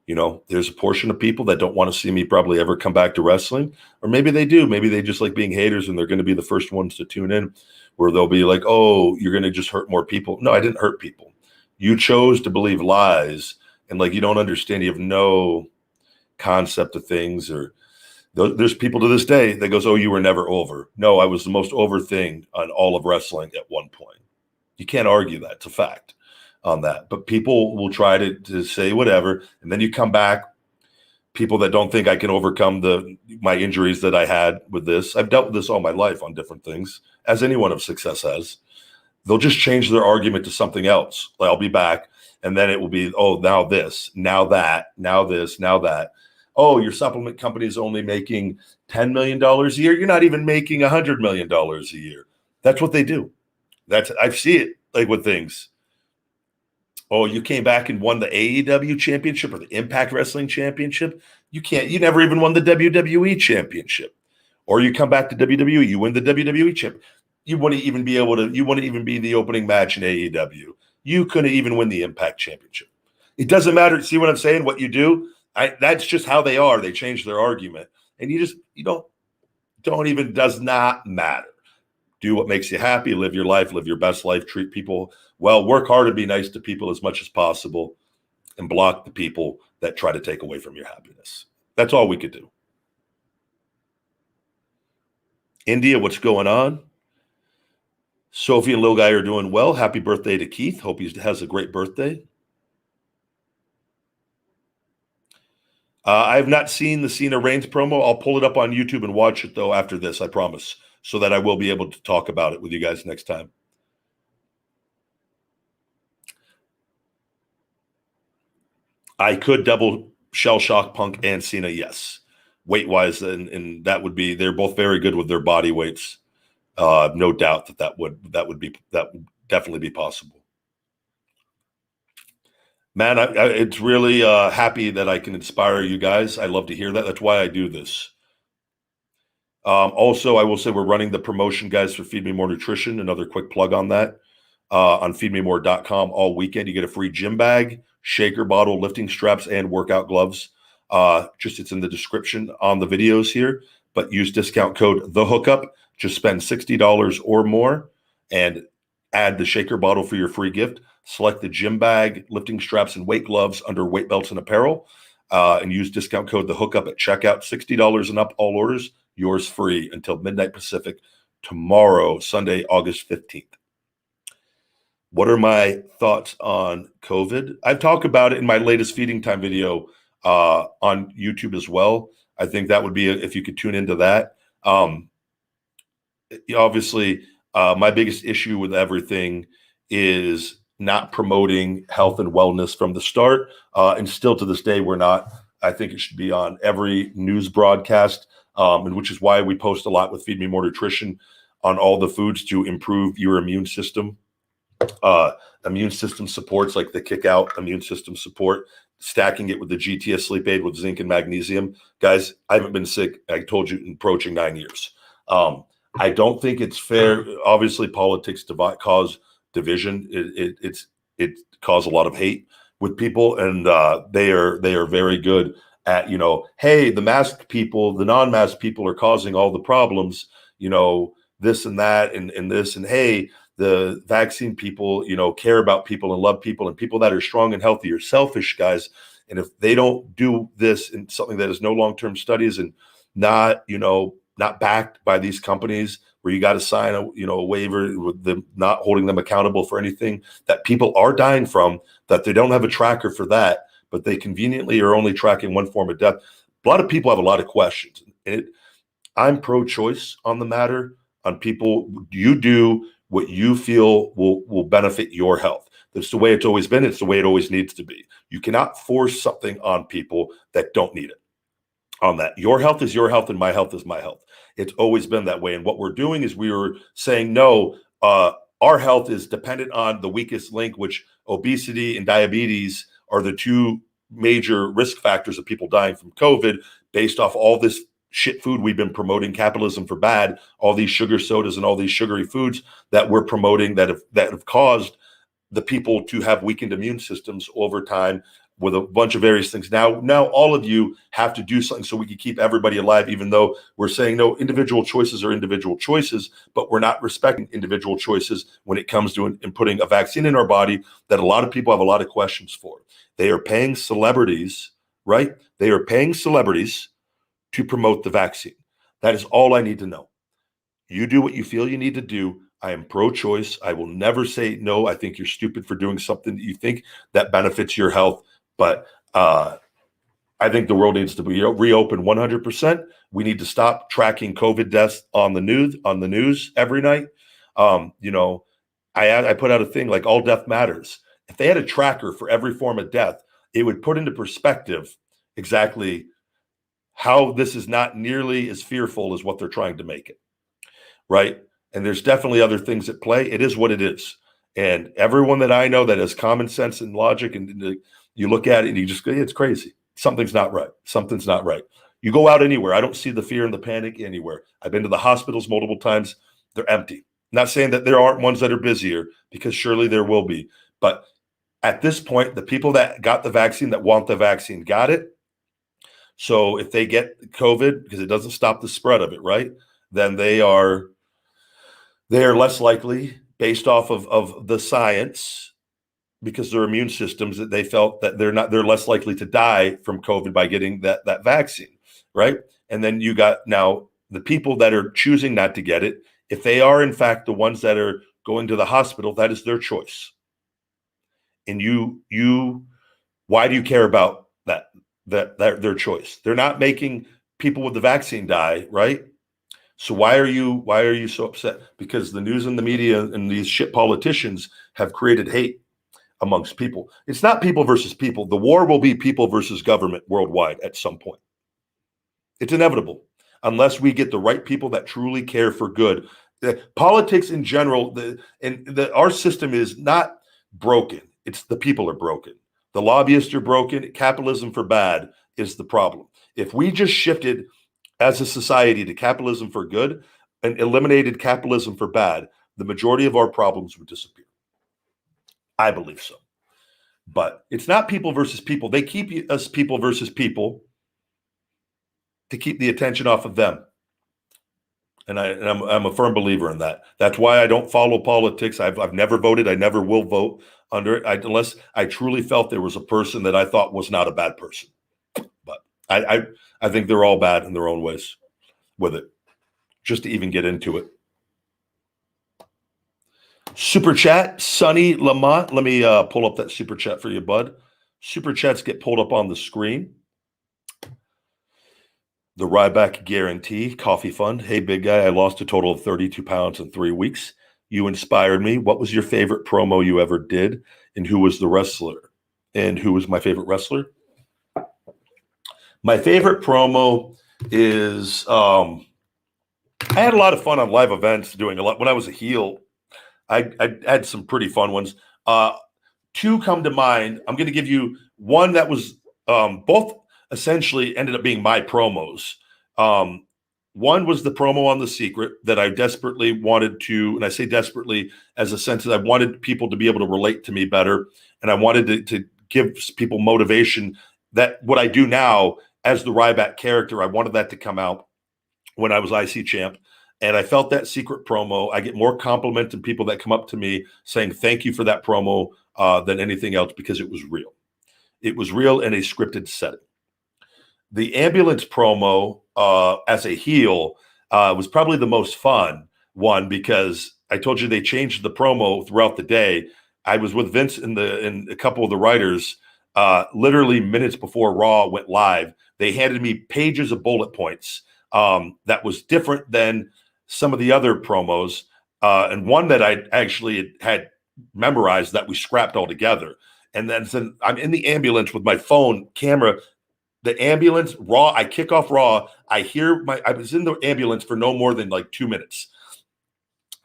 you know, there's a portion of people that don't want to see me probably ever come back to wrestling, or maybe they do. Maybe they just like being haters, and they're going to be the first ones to tune in, where they'll be like, oh, you're going to just hurt more people. No, I didn't hurt people. You chose to believe lies, and like, you don't understand. You have no concept of things. Or there's people to this day that goes, oh, you were never over. No, I was the most over thing on all of wrestling at one point. You can't argue that. It's a fact on that. But people will try to say whatever, and then you come back. People that don't think I can overcome my injuries that I had with this. I've dealt with this all my life on different things, as anyone of success has. They'll just change their argument to something else. Like, I'll be back, and then it will be, oh, now this, now that, now this, now that. Oh, your supplement company is only making $10 million a year. You're not even making $100 million a year. That's what they do. I see it like with things. Oh, you came back and won the AEW championship or the Impact Wrestling championship. You never even won the WWE championship. Or you come back to WWE, you win the WWE champ. You wouldn't even be the opening match in AEW. You couldn't even win the Impact championship. It doesn't matter. See what I'm saying? What you do, that's just how they are. They change their argument. And does not matter. Do what makes you happy, live your life, live your best life, treat people well, work hard and be nice to people as much as possible, and block the people that try to take away from your happiness. That's all we could do. India, what's going on? Sophie and Lil Guy are doing well. Happy birthday to Keith. Hope he has a great birthday. I have not seen the Cena Reigns promo. I'll pull it up on YouTube and watch it, though, after this, I promise, so that I will be able to talk about it with you guys next time. I could double shell shock Punk and Cena, yes. Weight-wise, and that would be, they're both very good with their body weights. No doubt that would definitely be possible. Man, it's really happy that I can inspire you guys. I love to hear that. That's why I do this. Also, I will say we're running the promotion, guys, for Feed Me More Nutrition. Another quick plug on that. On feedmemore.com all weekend. You get a free gym bag, shaker bottle, lifting straps, and workout gloves. It's in the description on the videos here. But use discount code THEHOOKUP. Just spend $60 or more and add the shaker bottle for your free gift. Select the gym bag, lifting straps, and weight gloves under Weight Belts and Apparel. And use discount code THEHOOKUP at checkout. $60 and up, all orders. Yours free until midnight Pacific tomorrow, Sunday, August 15th. What are my thoughts on COVID? I've talked about it in my latest Feeding Time video on YouTube as well. I think that would be, if you could tune into that. Obviously, my biggest issue with everything is not promoting health and wellness from the start. And still to this day, we're not. I think it should be on every news broadcast, and which is why we post a lot with Feed Me More Nutrition on all the foods to improve your immune system. Immune system supports, like the Kick Out immune system support, stacking it with the GTS sleep aid with zinc and magnesium. Guys, I haven't been sick, I told you, approaching 9 years. I don't think it's fair. Obviously, politics cause division. It causes a lot of hate with people, and they are very good at, hey, the masked people, the non-masked people are causing all the problems, this and that and this, and hey, the vaccine people, care about people and love people, and people that are strong and healthy are selfish, guys. And if they don't do this in something that is no long-term studies and not backed by these companies, where you got to sign a waiver with them not holding them accountable for anything that people are dying from, that they don't have a tracker for that, but they conveniently are only tracking one form of death. a lot of people have a lot of questions. And I'm pro-choice on the matter. On people, you do what you feel will benefit your health. That's the way it's always been. It's the way it always needs to be. You cannot force something on people that don't need it. On that, your health is your health and my health is my health. It's always been that way. And what we're doing is we were saying, no, our health is dependent on the weakest link, which obesity and diabetes are the two major risk factors of people dying from COVID, based off all this shit food we've been promoting, capitalism for bad, all these sugar sodas and all these sugary foods that we're promoting that have caused the people to have weakened immune systems over time with a bunch of various things. Now all of you have to do something so we can keep everybody alive, even though we're saying no, individual choices are individual choices, but we're not respecting individual choices when it comes to putting a vaccine in our body that a lot of people have a lot of questions for. They are paying celebrities, right? They are paying celebrities to promote the vaccine. That is all I need to know. You do what you feel you need to do. I am pro-choice. I will never say no. I think you're stupid for doing something that you think that benefits your health. But I think the world needs to be reopened 100%. We need to stop tracking COVID deaths on the news every night. I put out a thing like all death matters. If they had a tracker for every form of death, it would put into perspective exactly how this is not nearly as fearful as what they're trying to make it, right? And there's definitely other things at play. It is what it is. And everyone that I know that has common sense and logic, and you look at it and you just go, it's crazy. Something's not right. Something's not right. You go out anywhere. I don't see the fear and the panic anywhere. I've been to the hospitals multiple times. They're empty. Not saying that there aren't ones that are busier, because surely there will be. But at this point, the people that got the vaccine, that want the vaccine, got it. So if they get COVID, because it doesn't stop the spread of it, right? Then they are less likely, based off of the science, because their immune systems, that they felt that they're less likely to die from COVID by getting that vaccine, right? And then you got now the people that are choosing not to get it. If they are in fact the ones that are going to the hospital, that is their choice. And why do you care about that their choice? They're not making people with the vaccine die, right? So why are you so upset? Because the news and the media and these shit politicians have created hate amongst people. It's not people versus people. The war will be people versus government worldwide at some point. It's inevitable, unless we get the right people that truly care for good. Politics in general, our system is not broken. It's the people are broken. The lobbyists are broken. Capitalism for bad is the problem. If we just shifted as a society to capitalism for good and eliminated capitalism for bad, the majority of our problems would disappear. I believe so. But it's not people versus people. They keep us people versus people to keep the attention off of them. And I'm a firm believer in that. That's why I don't follow politics. I've never voted. I never will vote under it unless I truly felt there was a person that I thought was not a bad person. But I think they're all bad in their own ways with it, just to even get into it. Super chat, Sonny Lamont. Let me pull up that super chat for you, bud. Super chats get pulled up on the screen. The Ryback Guarantee Coffee Fund. Hey, big guy, I lost a total of 32 pounds in 3 weeks. You inspired me. What was your favorite promo you ever did? And who was the wrestler? And who was my favorite wrestler? My favorite promo is I had a lot of fun on live events doing a lot. When I was a heel, I had some pretty fun ones. Two come to mind. I'm going to give you one that was both essentially ended up being my promos. One was the promo on The Secret that I desperately wanted to, and I say desperately as a sense that I wanted people to be able to relate to me better, and I wanted to give people motivation that what I do now as the Ryback character, I wanted that to come out when I was IC champ. And I felt that Secret promo, I get more compliments and people that come up to me saying thank you for that promo than anything else, because it was real. It was real in a scripted setting. The ambulance promo as a heel was probably the most fun one, because I told you they changed the promo throughout the day. I was with Vince and a couple of the writers literally minutes before Raw went live, they handed me pages of bullet points that was different than some of the other promos, and one that I actually had memorized that we scrapped all together. And then I'm in the ambulance with my phone camera. The ambulance, Raw, I kick off Raw. I was in the ambulance for no more than like 2 minutes.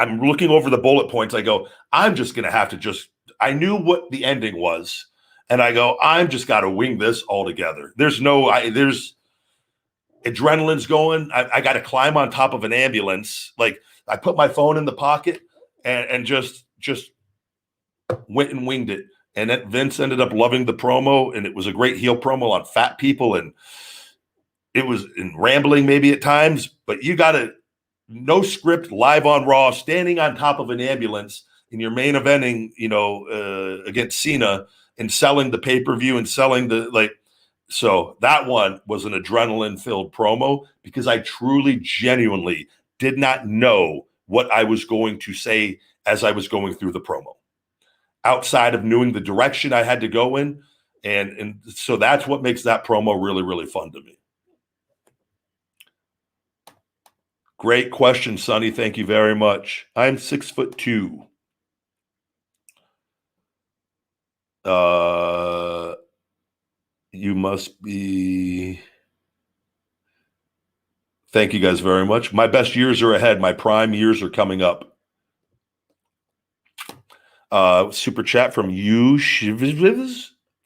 I'm looking over the bullet points. I go, I'm just going to have to I knew what the ending was. And I go, I'm just got to wing this all together. There's adrenaline's going. I got to climb on top of an ambulance. Like I put my phone in the pocket and just went and winged it. And then Vince ended up loving the promo, and it was a great heel promo on fat people. And it was rambling maybe at times, but you got to no script live on Raw, standing on top of an ambulance in your main eventing, against Cena and selling the pay-per-view and selling so that one was an adrenaline-filled promo because I truly, genuinely did not know what I was going to say as I was going through the promo, outside of knowing the direction I had to go in. And so that's what makes that promo really, really fun to me. Great question, Sonny. Thank you very much. I'm 6'2". You must be. Thank you guys very much. My best years are ahead. My prime years are coming up. Super chat from you.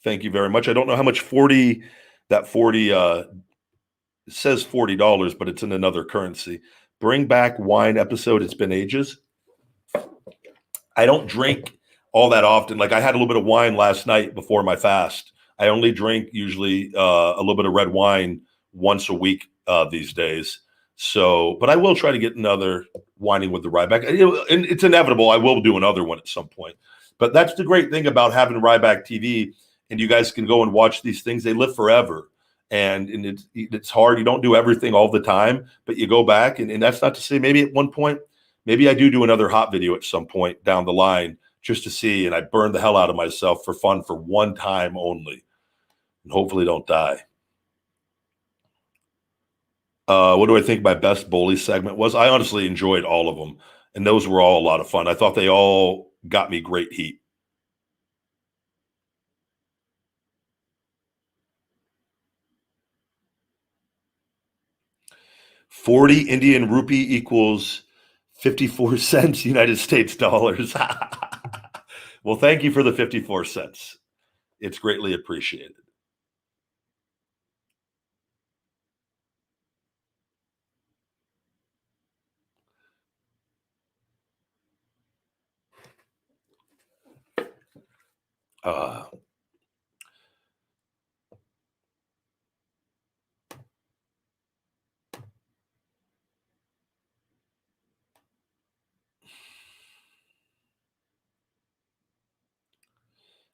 Thank you very much. I don't know how much 40 it says $40, but it's in another currency. Bring back wine episode. It's been ages. I don't drink all that often. Like I had a little bit of wine last night before my fast. I only drink usually a little bit of red wine once a week these days. So, but I will try to get another whining with the Ryback. And it's inevitable. I will do another one at some point. But that's the great thing about having Ryback TV, and you guys can go and watch these things. They live forever. And it's hard. You don't do everything all the time, but you go back. And that's not to say maybe at one point, maybe I do another hot video at some point down the line just to see, and I burn the hell out of myself for fun for one time only. And hopefully don't die. What do I think my best bully segment was? I honestly enjoyed all of them, and those were all a lot of fun. I thought they all got me great heat. 40 Indian rupee equals 54 cents United States dollars. Well, thank you for the 54 cents. It's greatly appreciated.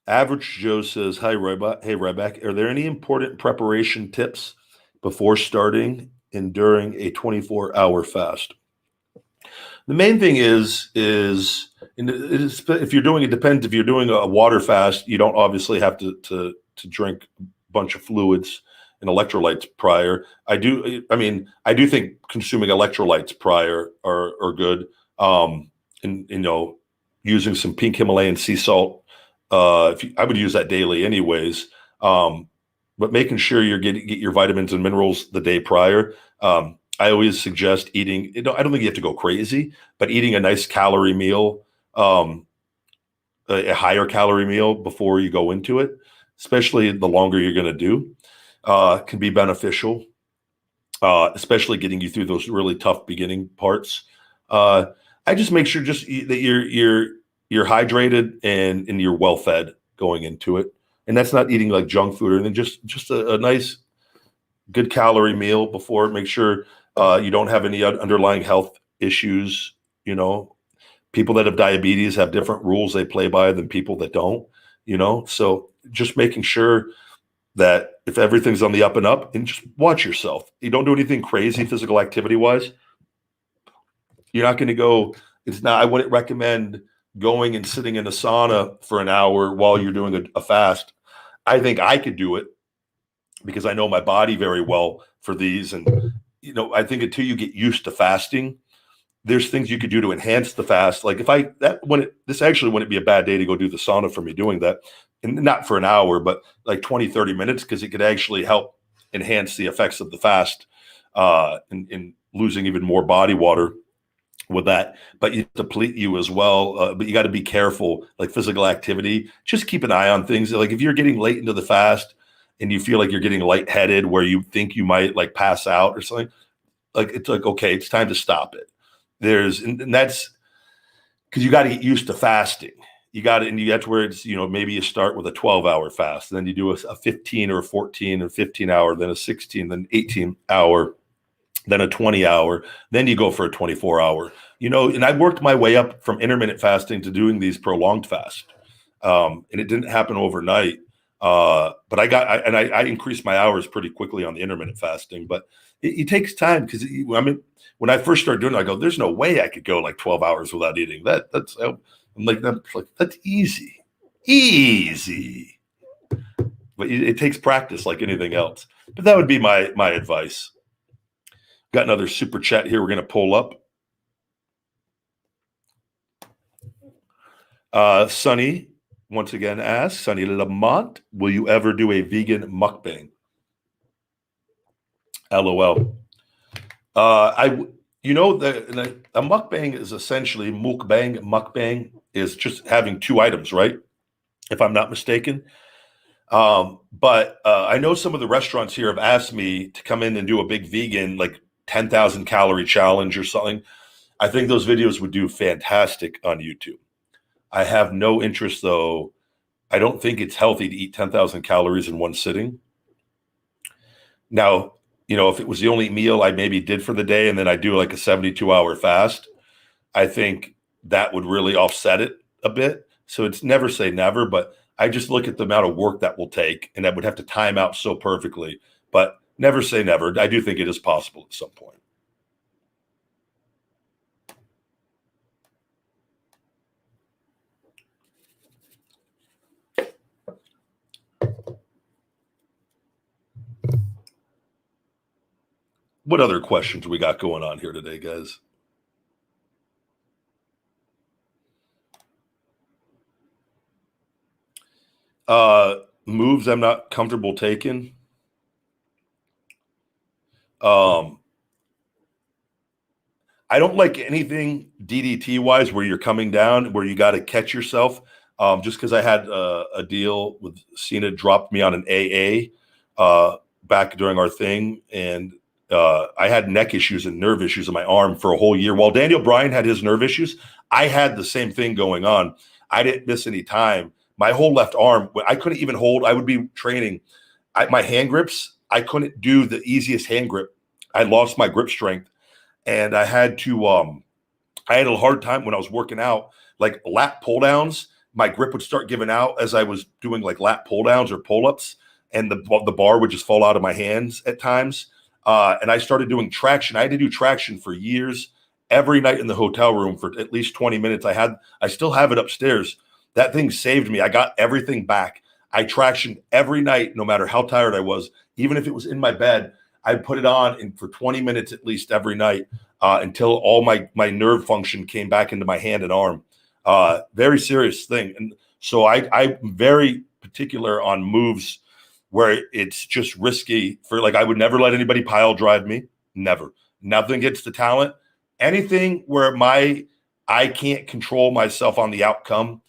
Average Joe says, "Hi, Ryback. Hey, Ryback. Are there any important preparation tips before starting and during a 24-hour fast?" The main thing is if you're doing, it depends. If you're doing a water fast, you don't obviously have to drink a bunch of fluids and electrolytes prior. I do think consuming electrolytes prior are good. And using some pink Himalayan sea salt. I would use that daily anyways. But making sure get your vitamins and minerals the day prior. I always suggest eating, I don't think you have to go crazy, but eating a nice calorie meal, a higher calorie meal before you go into it, especially the longer you're going to do, can be beneficial, especially getting you through those really tough beginning parts. I just make sure that you're hydrated and you're well fed going into it. And that's not eating like junk food or anything, just a nice, good calorie meal before. Make sure you don't have any underlying health issues. People that have diabetes have different rules they play by than people that don't, so just making sure that if everything's on the up and up, and just watch yourself. You don't do anything crazy physical activity wise. You're not going to go. I wouldn't recommend going and sitting in a sauna for an hour while you're doing a fast. I think I could do it because I know my body very well for these. And, I think until you get used to fasting, there's things you could do to enhance the fast. Like this actually wouldn't be a bad day to go do the sauna for me doing that. And not for an hour, but like 20, 30 minutes, because it could actually help enhance the effects of the fast in losing even more body water with that. But you deplete you as well. But you got to be careful, like physical activity. Just keep an eye on things. Like if you're getting late into the fast and you feel like you're getting lightheaded where you think you might like pass out or something, like it's like, okay, it's time to stop it. And that's because you got to get used to fasting. And that's where it's, maybe you start with a 12-hour fast, and then you do a 15 or a 14 and 15 hour, then a 16, then 18 hour, then a 20 hour, then you go for a 24 hour, and I worked my way up from intermittent fasting to doing these prolonged fasts. And it didn't happen overnight. But I increased my hours pretty quickly on the intermittent fasting, but it takes time because when I first started doing it, I go, there's no way I could go like 12 hours without eating. I'm like, that's easy. But it takes practice like anything else. But that would be my advice. Got another super chat here. We're going to pull up. Sonny once again asks, Sonny Lamont, will you ever do a vegan mukbang? LOL. A mukbang is essentially mukbang is just having two items, right? If I'm not mistaken. But I know some of the restaurants here have asked me to come in and do a big vegan, like 10,000 calorie challenge or something. I think those videos would do fantastic on YouTube. I have no interest, though. I don't think it's healthy to eat 10,000 calories in one sitting. Now, if it was the only meal I maybe did for the day and then I do like a 72-hour fast, I think that would really offset it a bit. So it's never say never, but I just look at the amount of work that will take, and that would have to time out so perfectly. But never say never. I do think it is possible at some point. What other questions we got going on here today, guys? Moves I'm not comfortable taking. I don't like anything DDT wise where you're coming down, where you got to catch yourself. Just because I had a deal with Cena, dropped me on an AA back during our thing, and I had neck issues and nerve issues in my arm for a whole year. While Daniel Bryan had his nerve issues, I had the same thing going on. I didn't miss any time. My whole left arm, I couldn't even hold. I would be training. My hand grips, I couldn't do the easiest hand grip. I lost my grip strength, and I had to. I had a hard time when I was working out, like lat pull downs. My grip would start giving out as I was doing like lat pull downs or pull ups, and the bar would just fall out of my hands at times. And I started doing traction. I had to do traction for years, every night in the hotel room for at least 20 minutes. I still have it upstairs. That thing saved me. I got everything back. I tractioned every night, no matter how tired I was. Even if it was in my bed, I'd put it on for 20 minutes at least every night until all my nerve function came back into my hand and arm. Very serious thing. And so I'm very particular on moves where it's just risky I would never let anybody pile drive me. Never. Nothing gets the talent. Anything where I can't control myself on the outcome,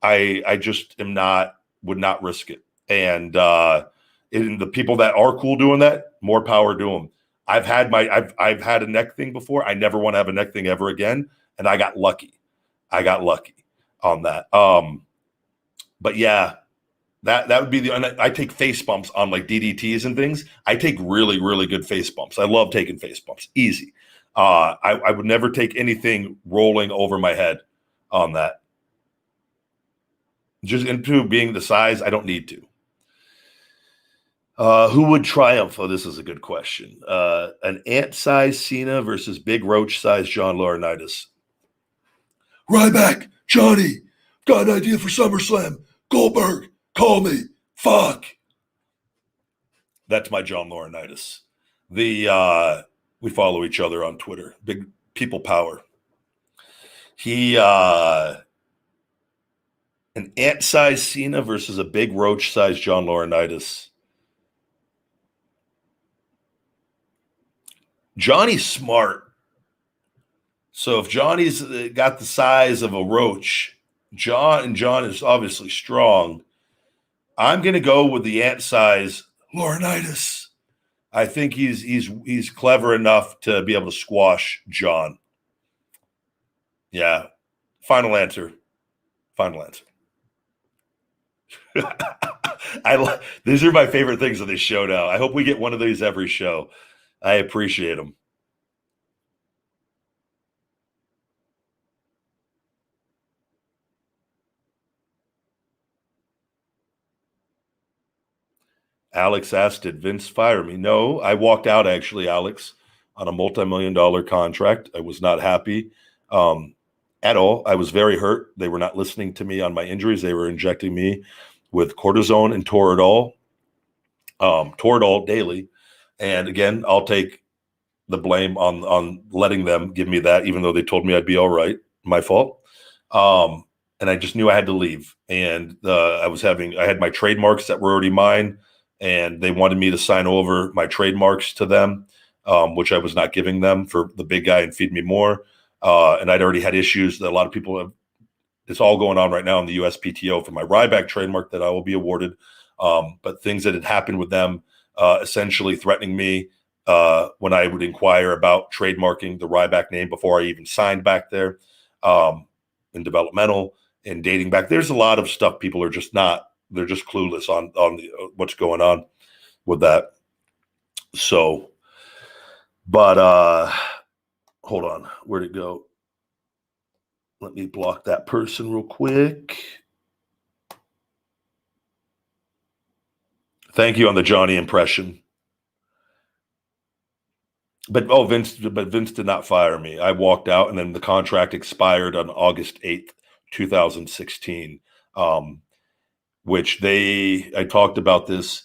I just would not risk it. And the people that are cool doing that, more power to them. I've had a neck thing before. I never want to have a neck thing ever again. And I got lucky. On that. But yeah, that would be I take face bumps on like DDTs and things. I take really, really good face bumps. I love taking face bumps. Easy. I would never take anything rolling over my head on that. Just into being the size, I don't need to. Who would triumph? Oh, this is a good question. An ant-sized Cena versus big roach-sized John Laurinaitis. Ryback, Johnny, got an idea for SummerSlam. Goldberg, call me. Fuck. That's my John Laurinaitis. We follow each other on Twitter. Big people power. He an ant-sized Cena versus a big roach-sized John Laurinaitis. Johnny's smart. So if Johnny's got the size of a roach, John is obviously strong. I'm going to go with the ant size Laurinaitis. I think he's clever enough to be able to squash John. Yeah. Final answer. These are my favorite things of this show now. I hope we get one of these every show. I appreciate them. Alex asked, did Vince fire me? No, I walked out, actually, Alex, on a multi-million-dollar contract. I was not happy at all. I was very hurt. They were not listening to me on my injuries. They were injecting me with cortisone and Toradol daily. And again, I'll take the blame on letting them give me that, even though they told me I'd be all right. My fault. And I just knew I had to leave. And I had my trademarks that were already mine. And they wanted me to sign over my trademarks to them, which I was not giving them for the big guy and Feed Me More. And I'd already had issues that a lot of people have. It's all going on right now in the USPTO for my Ryback trademark that I will be awarded. But things that had happened with them, essentially threatening me when I would inquire about trademarking the Ryback name before I even signed back there, in developmental and dating back. There's a lot of stuff people are just not. They're just clueless on what's going on with that. So, but hold on. Where'd it go? Let me block that person real quick. Thank you on the Johnny impression. But Vince did not fire me. I walked out, and then the contract expired on August 8th, 2016. Which I talked about this,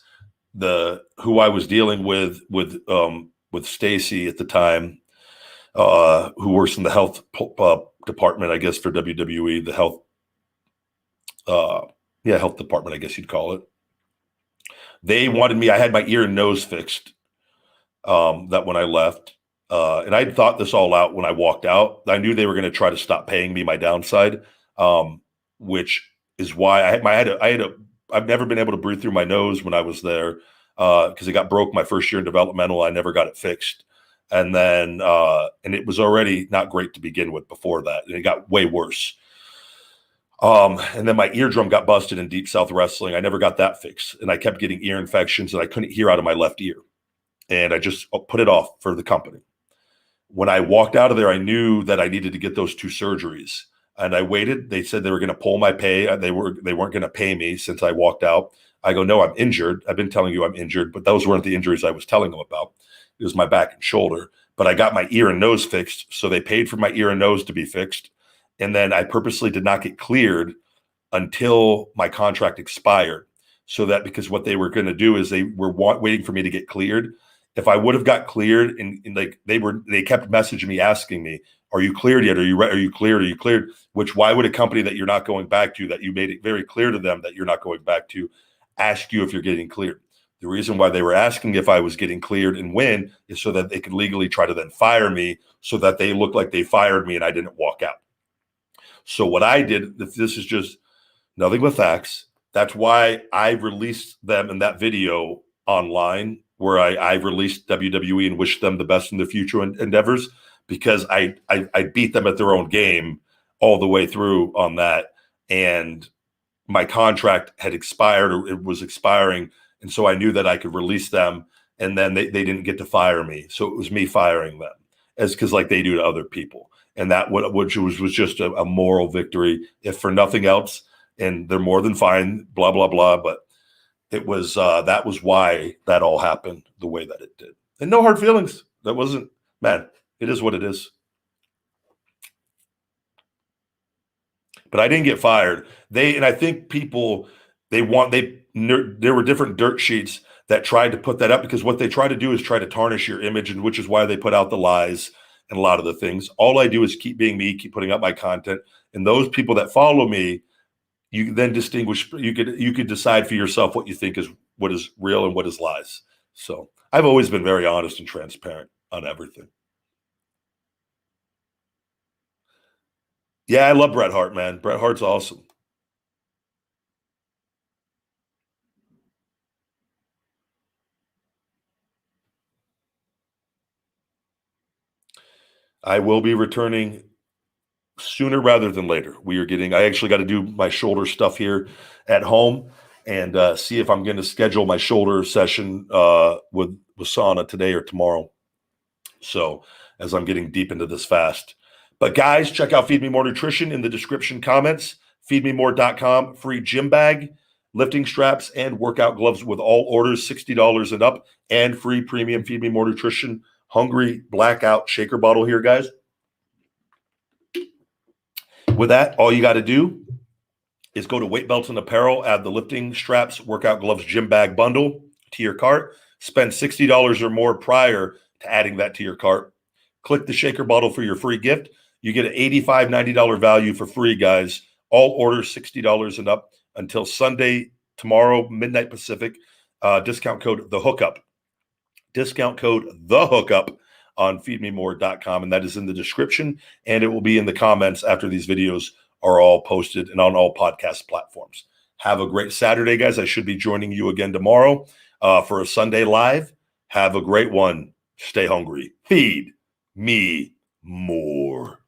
who I was dealing with Stacy at the time, who works in the health department, I guess, for WWE, the health department, I guess you'd call it. They wanted me, I had my ear and nose fixed, that when I left, and I thought this all out when I walked out. I knew they were going to try to stop paying me my downside, which is why I've never been able to breathe through my nose when I was there, because it got broke my first year in developmental. I never got it fixed. And then, and it was already not great to begin with before that. And it got way worse. And then my eardrum got busted in Deep South Wrestling. I never got that fixed. And I kept getting ear infections and I couldn't hear out of my left ear. And I just put it off for the company. When I walked out of there, I knew that I needed to get those 2 surgeries. And I waited. They said they were going to pull my pay. They weren't going to pay me since I walked out. I go, no, I'm injured. I've been telling you I'm injured, but those weren't the injuries I was telling them about. It was my back and shoulder. But I got my ear and nose fixed, so they paid for my ear and nose to be fixed. And then I purposely did not get cleared until my contract expired, so that because what they were going to do is they were waiting for me to get cleared. If I would have got cleared, and like they kept messaging me asking me, are you cleared yet? Are you cleared? Are you cleared? Which, why would a company that you're not going back to, that you made it very clear to them that you're not going back to, ask you if you're getting cleared? The reason why they were asking if I was getting cleared and when is so that they could legally try to then fire me, so that they looked like they fired me and I didn't walk out. So what I did, this is just nothing but facts. That's why I released them in that video online, where I released WWE and wished them the best in the future endeavors, because I beat them at their own game all the way through on that. And my contract had expired, or it was expiring. And so I knew that I could release them, and then they didn't get to fire me. So it was me firing them, because like they do to other people. And that which was just a moral victory, if for nothing else. And they're more than fine, blah, blah, blah. But it was, that was why that all happened the way that it did. And no hard feelings. That wasn't, man, it is what it is. But I didn't get fired. And I think people, there were different dirt sheets that tried to put that up, because what they try to do is try to tarnish your image, and which is why they put out the lies and a lot of the things. All I do is keep being me, keep putting up my content, and those people that follow me, you then distinguish. You could decide for yourself what you think is what is real and what is lies. So I've always been very honest and transparent on everything. Yeah, I love Bret Hart, man. Bret Hart's awesome. I will be returning sooner rather than later. I actually got to do my shoulder stuff here at home and see if I'm going to schedule my shoulder session with sauna today or tomorrow. So as I'm getting deep into this fast. But guys, check out Feed Me More Nutrition in the description comments. Feedmemore.com, free gym bag, lifting straps, and workout gloves with all orders $60 and up, and free premium Feed Me More Nutrition Hungry Blackout shaker bottle here, guys. With that, all you got to do is go to Weight Belts and Apparel, add the lifting straps, workout gloves, gym bag bundle to your cart. Spend $60 or more prior to adding that to your cart. Click the shaker bottle for your free gift. You get an $85, $90 value for free, guys. All orders $60 and up until Sunday, tomorrow, midnight Pacific. Discount code THEHOOKUP. Discount code THEHOOKUP on feedmemore.com, and that is in the description, and it will be in the comments after these videos are all posted and on all podcast platforms. Have a great Saturday, guys. I should be joining you again tomorrow for a Sunday live. Have a great one. Stay hungry. Feed me more.